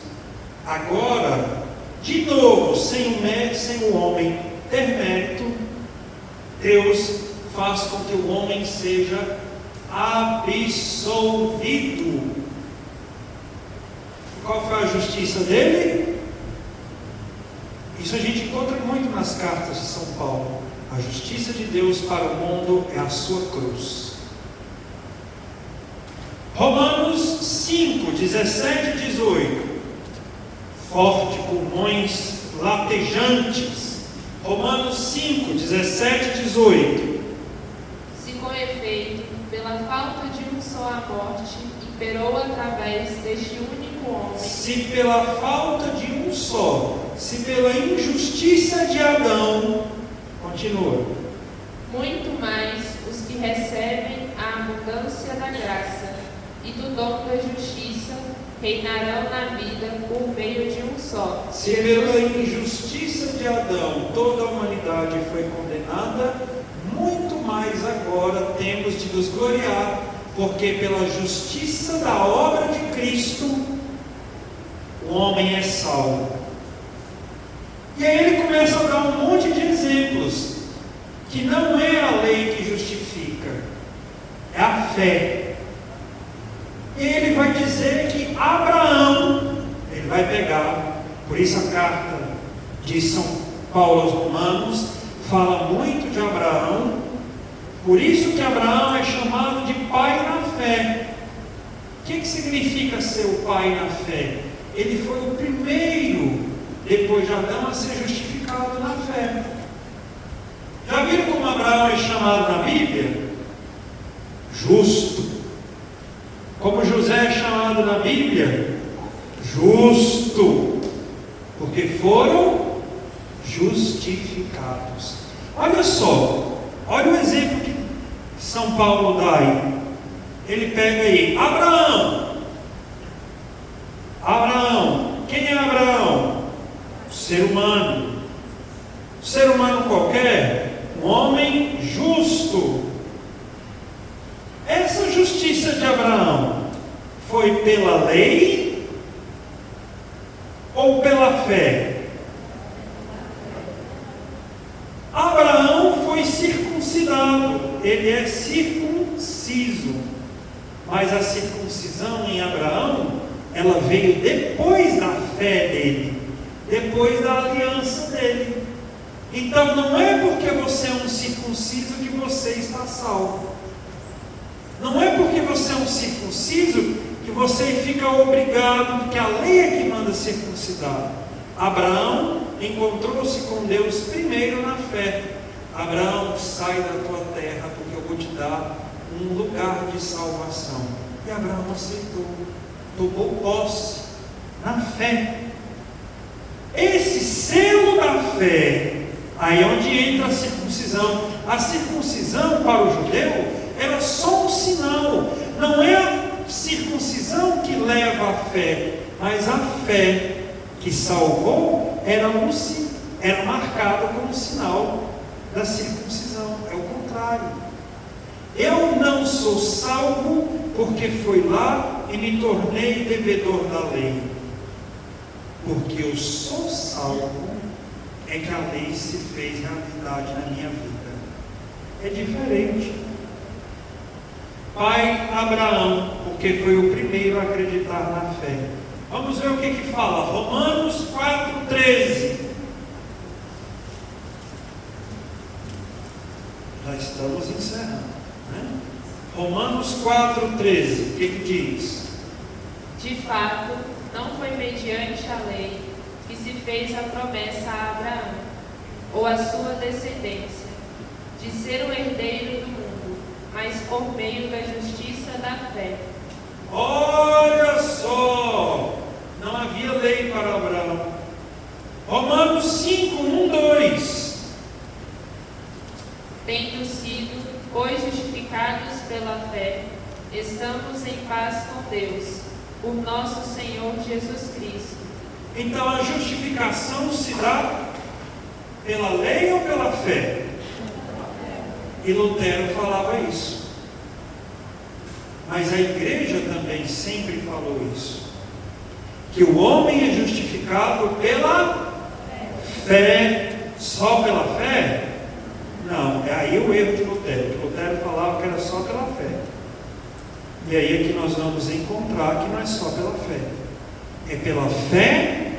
Agora, de novo, sem o mérito, sem o homem ter mérito, Deus faz com que o homem seja absolvido. Qual foi a justiça dele? Isso a gente encontra muito nas cartas de São Paulo. A justiça de Deus para o mundo é a sua cruz. Romanos 5, 17 e 18. Forte, pulmões latejantes. Romanos 5, 17 e 18. Se com efeito, pela falta de um só a morte imperou através deste único homem. Se pela falta de um só, se pela injustiça de Adão, continua. Muito mais os que recebem a abundância da graça e do dom da justiça reinarão na vida por meio de um só. Se pela injustiça de Adão toda a humanidade foi condenada, muito mais agora temos de nos gloriar, porque pela justiça da obra de Cristo, o homem é salvo. E aí ele começa a dar um monte de exemplos, que não é a lei que justifica, é a fé. E ele vai dizer que Abraão, ele vai pegar, por isso a carta de São Paulo aos Romanos fala muito de Abraão, por isso que Abraão é chamado de pai na fé. O que significa ser o pai na fé? Ele foi o primeiro, depois de Adão, a ser justificado na fé. Já viram como Abraão é chamado na Bíblia? Justo. Como José é chamado na Bíblia? Justo. Porque foram justificados. Olha só, olha o exemplo que São Paulo dá aí. Ele pega aí, Abraão, quem é Abraão? O ser humano. Um ser humano qualquer, um homem justo. Essa justiça de Abraão foi pela lei ou pela fé? Abraão foi circuncidado, ele é circunciso, mas a circuncisão em Abraão, ela veio depois da fé dele, depois da aliança dele. Então não é porque você é um circunciso que você está salvo. Não é porque você é um circunciso que você fica obrigado, porque a lei é que manda circuncidar. Abraão encontrou-se com Deus primeiro na fé. Abraão, sai da tua terra, porque eu vou te dar um lugar de salvação. E Abraão aceitou, tomou posse na fé. Esse selo da fé, aí é onde entra a circuncisão. A circuncisão para o judeu era só um sinal, não é a circuncisão que leva à fé, mas a fé que salvou era marcada como sinal da circuncisão. É o contrário. Eu não sou salvo porque fui lá e me tornei devedor da lei. Porque eu sou salvo é que a lei se fez realidade na minha vida. É diferente. Pai Abraão, porque foi o primeiro a acreditar na fé. Vamos ver o que fala. Romanos 4,13. Já estamos encerrando, né? Romanos 4,13. O que diz? De fato, não foi mediante a lei que se fez a promessa a Abraão, ou a sua descendência, de ser o herdeiro do mundo, mas por meio da justiça da fé. Olha só! Não havia lei para Abraão. Romanos 5, 1, 2. Tendo sido, pois, justificados pela fé, estamos em paz com Deus, por nosso Senhor Jesus Cristo. Então a justificação se dá pela lei ou pela fé? E Lutero falava isso. Mas a igreja também sempre falou isso. Que o homem é justificado pela fé. Só pela fé? Não, é aí o erro de Lutero. Que Lutero falava que era só pela fé. E aí é que nós vamos encontrar que não é só pela fé. É pela fé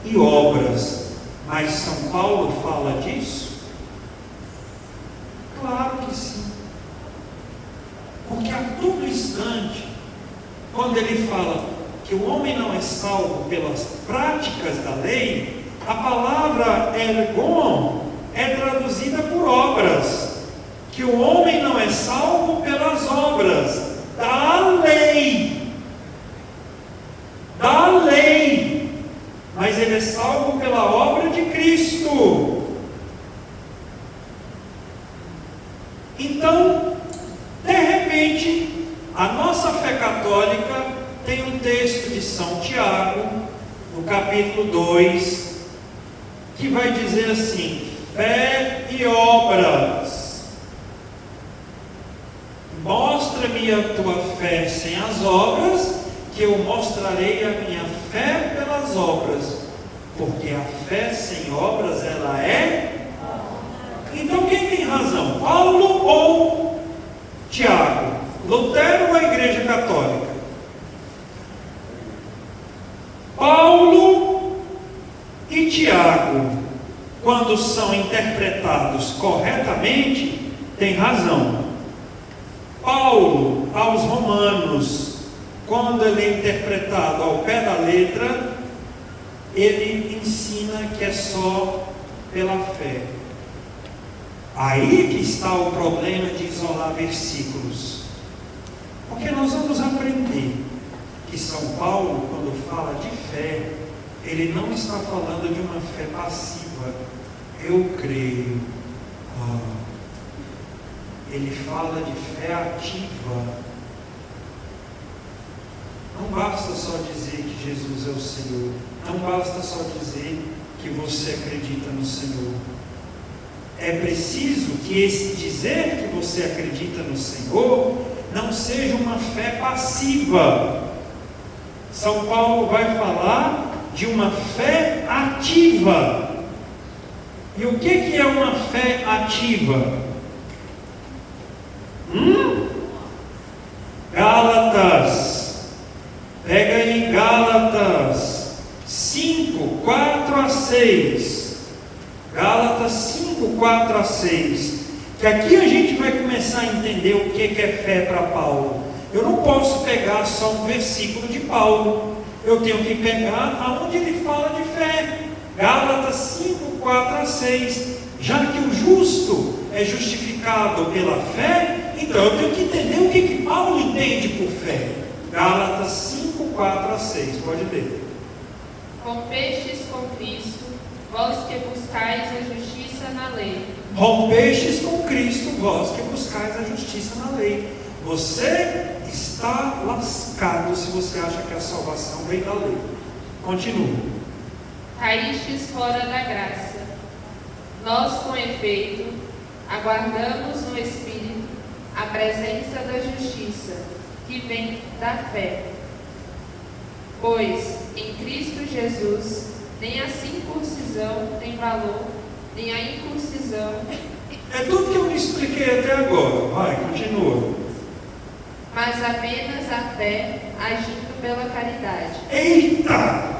e obras. Mas São Paulo fala disso? Claro que sim. Porque a todo instante, quando ele fala que o homem não é salvo pelas práticas da lei, a palavra ergon é traduzida por obras. Que o homem não é salvo pelas obras da lei. Da lei. Mas ele é salvo pela obra de Cristo. Então, de repente, a nossa fé católica tem um texto de São Tiago, no capítulo 2, que vai dizer assim: fé e obras. Mostra-me a tua fé sem as obras, que eu mostrarei a minha fé pelas obras. Porque a fé sem obras, ela é... Então quem tem razão? Paulo ou Tiago? Lutero ou a Igreja Católica? Paulo quando são interpretados corretamente, tem razão. Paulo, aos Romanos, quando ele é interpretado ao pé da letra, ele ensina que é só pela fé. Aí que está o problema de isolar versículos. Porque nós vamos aprender que São Paulo, quando fala de fé, ele não está falando de uma fé passiva. Eu creio. Ele fala de fé ativa. Não basta só dizer que Jesus é o Senhor. Não basta só dizer que você acredita no Senhor. É preciso que esse dizer que você acredita no Senhor não seja uma fé passiva. São Paulo vai falar de uma fé ativa. E o que é uma fé ativa? Gálatas, pega aí Gálatas 5, 4 a 6. Gálatas 5, 4 a 6. Que aqui a gente vai começar a entender o que é fé para Paulo. Eu não posso pegar só um versículo de Paulo. Eu tenho que pegar aonde ele fala de fé. Gálatas 5, 4 a 6. Já que o justo é justificado pela fé, então eu tenho que entender o que Paulo entende por fé. Gálatas 5, 4 a 6. Pode ler. Rompestes com Cristo, vós que buscais a justiça na lei. Rompestes com Cristo, vós que buscais a justiça na lei. Você está lascado se você acha que a salvação vem da lei. Continua. Caístes fora da graça. Nós, com efeito, aguardamos no Espírito a presença da justiça, que vem da fé. Pois, em Cristo Jesus, nem a circuncisão tem valor, nem a incircuncisão. É tudo que eu me expliquei até agora. Vai, continua. Mas apenas a fé agindo pela caridade. Eita!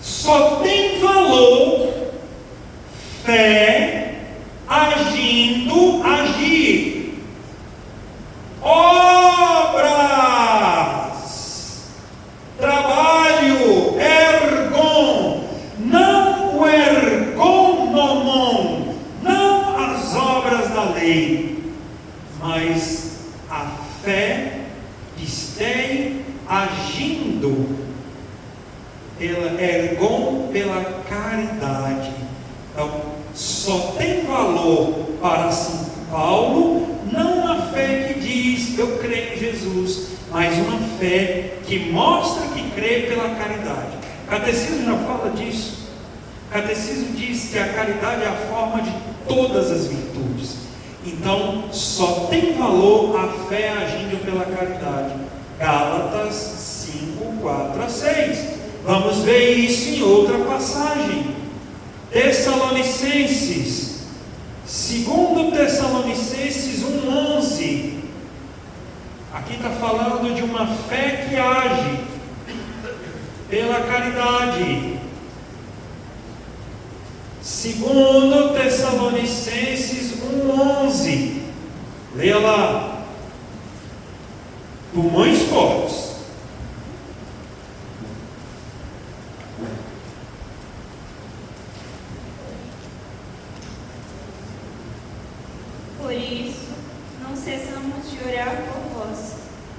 Só tem valor fé agindo, agir. Obras, trabalho, ergon, não o ergonomon, não as obras da lei, mas a fé pisteia agindo pela ergon, pela caridade. Então, só tem valor para São Paulo não a fé que diz eu creio em Jesus, mas uma fé que mostra que crê pela caridade. O catecismo já fala disso. O catecismo diz que a caridade é a forma de todas as virtudes. Então, só tem valor a fé agindo pela caridade. Gálatas 5, 4 a 6. Vamos ver isso em outra passagem. Tessalonicenses, 2 Tessalonicenses 1:11. Aqui está falando de uma fé que age pela caridade. 2 Tessalonicenses 1:11. Leia lá. Pulmões fortes. Por isso, não cessamos de orar por vós,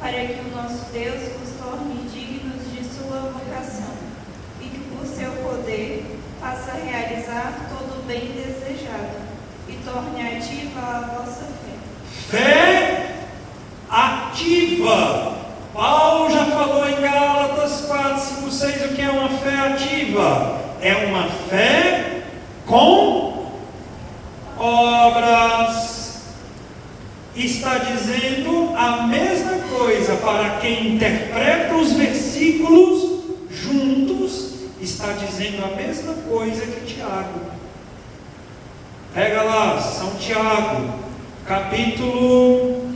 para que o nosso Deus vos torne dignos de sua vocação, e que por seu poder faça realizar todo o bem desejado, e torne ativa a vossa fé. Fé ativa. Paulo já falou em Gálatas 4, 5, 6 o que é uma fé ativa. É uma fé com obras. Está dizendo a mesma coisa para quem interpreta os versículos juntos. Está dizendo a mesma coisa que Tiago. Pega lá, São Tiago, capítulo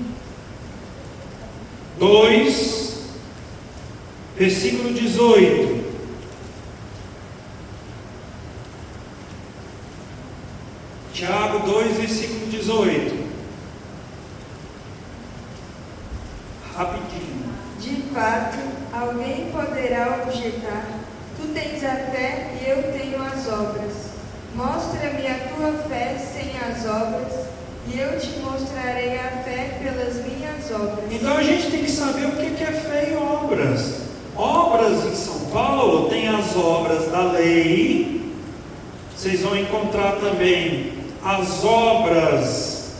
2, versículo 18. Tiago 2, versículo 18. Rapidinho. De fato, alguém poderá objetar: tu tens a fé e eu tenho as obras. Mostra-me a tua fé sem as obras, e eu te mostrarei a fé pelas minhas obras. Então a gente tem que saber o que é fé e obras. Obras em São Paulo tem as obras da lei. Vocês vão encontrar também as obras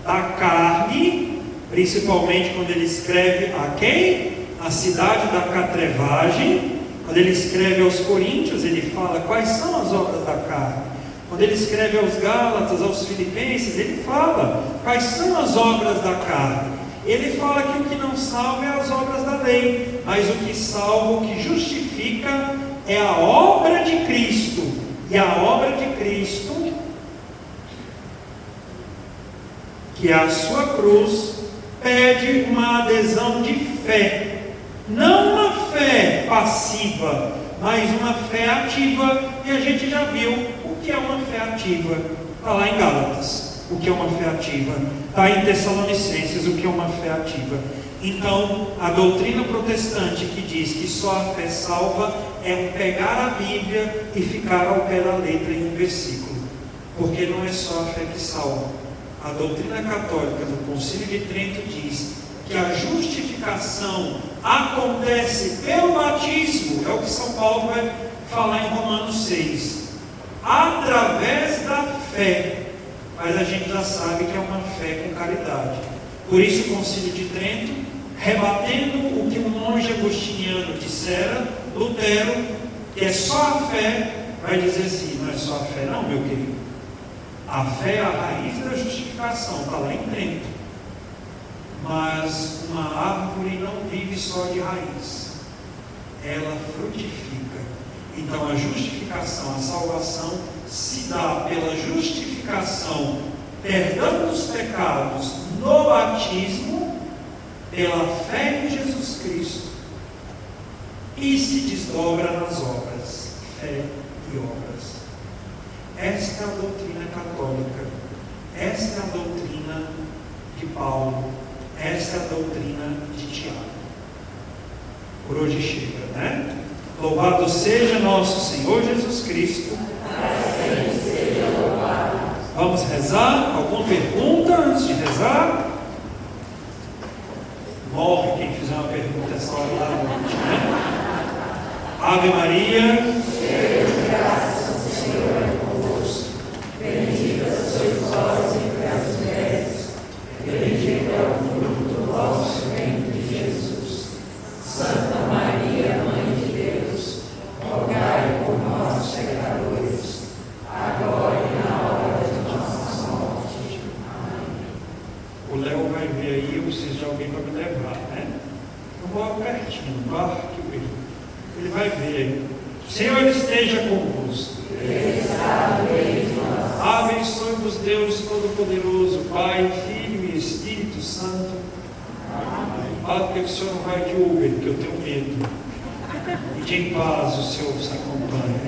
da carne, principalmente quando ele escreve a quem? A cidade da catrevagem. Quando ele escreve aos Coríntios, ele fala quais são as obras da carne. Quando ele escreve aos Gálatas, aos Filipenses, ele fala quais são as obras da carne. Ele fala que o que não salva é as obras da lei, mas o que salva, o que justifica é a obra de Cristo. E a obra de Cristo, que é a sua cruz, pede uma adesão de fé. Não uma fé passiva, mas uma fé ativa. E a gente já viu o que é uma fé ativa. Está lá em Gálatas, o que é uma fé ativa. Está em Tessalonicenses, o que é uma fé ativa. Então, a doutrina protestante que diz que só a fé salva é pegar a Bíblia e ficar ao pé da letra em um versículo. Porque não é só a fé que salva. A doutrina católica do Concílio de Trento diz que a justificação acontece pelo batismo, é o que São Paulo vai falar em Romanos 6, através da fé. Mas a gente já sabe que é uma fé com caridade. Por isso o Concílio de Trento, rebatendo o que um monge agostiniano dissera, Lutero, que é só a fé, vai dizer assim: não é só a fé não, meu querido. A fé é a raiz da justificação, está lá em Trento. Mas uma árvore não vive só de raiz, ela frutifica. Então a justificação, a salvação se dá pela justificação, perdão dos pecados no batismo, pela fé em Jesus Cristo, e se desdobra nas obras, fé e obras. Esta é a doutrina católica, esta é a doutrina de Paulo, esta é a doutrina de Tiago. Por hoje chega, né? Louvado seja nosso Senhor Jesus Cristo. Seja louvado. Vamos rezar? Alguma pergunta antes de rezar? Morre quem fizer uma pergunta essa hora da noite, né? Ave Maria, cheia de graça, o Senhor é convosco. Bendita sois vós entre as mulheres, bendito é o fruto do vosso ventre, Jesus. Santa Maria, Mãe de Deus, rogai por nós, pecadores, agora e na hora de nossa morte. Amém. O Léo vai ver aí, eu preciso de alguém para me levar, né? Eu moro pertinho, no barco, ele vai ver. O Senhor esteja convosco. Abençoe-vos Deus Todo-Poderoso, Pai, Filho e Espírito Santo. Fala porque o Senhor não vai de Uber, porque eu tenho medo. E de em paz o Senhor se acompanha.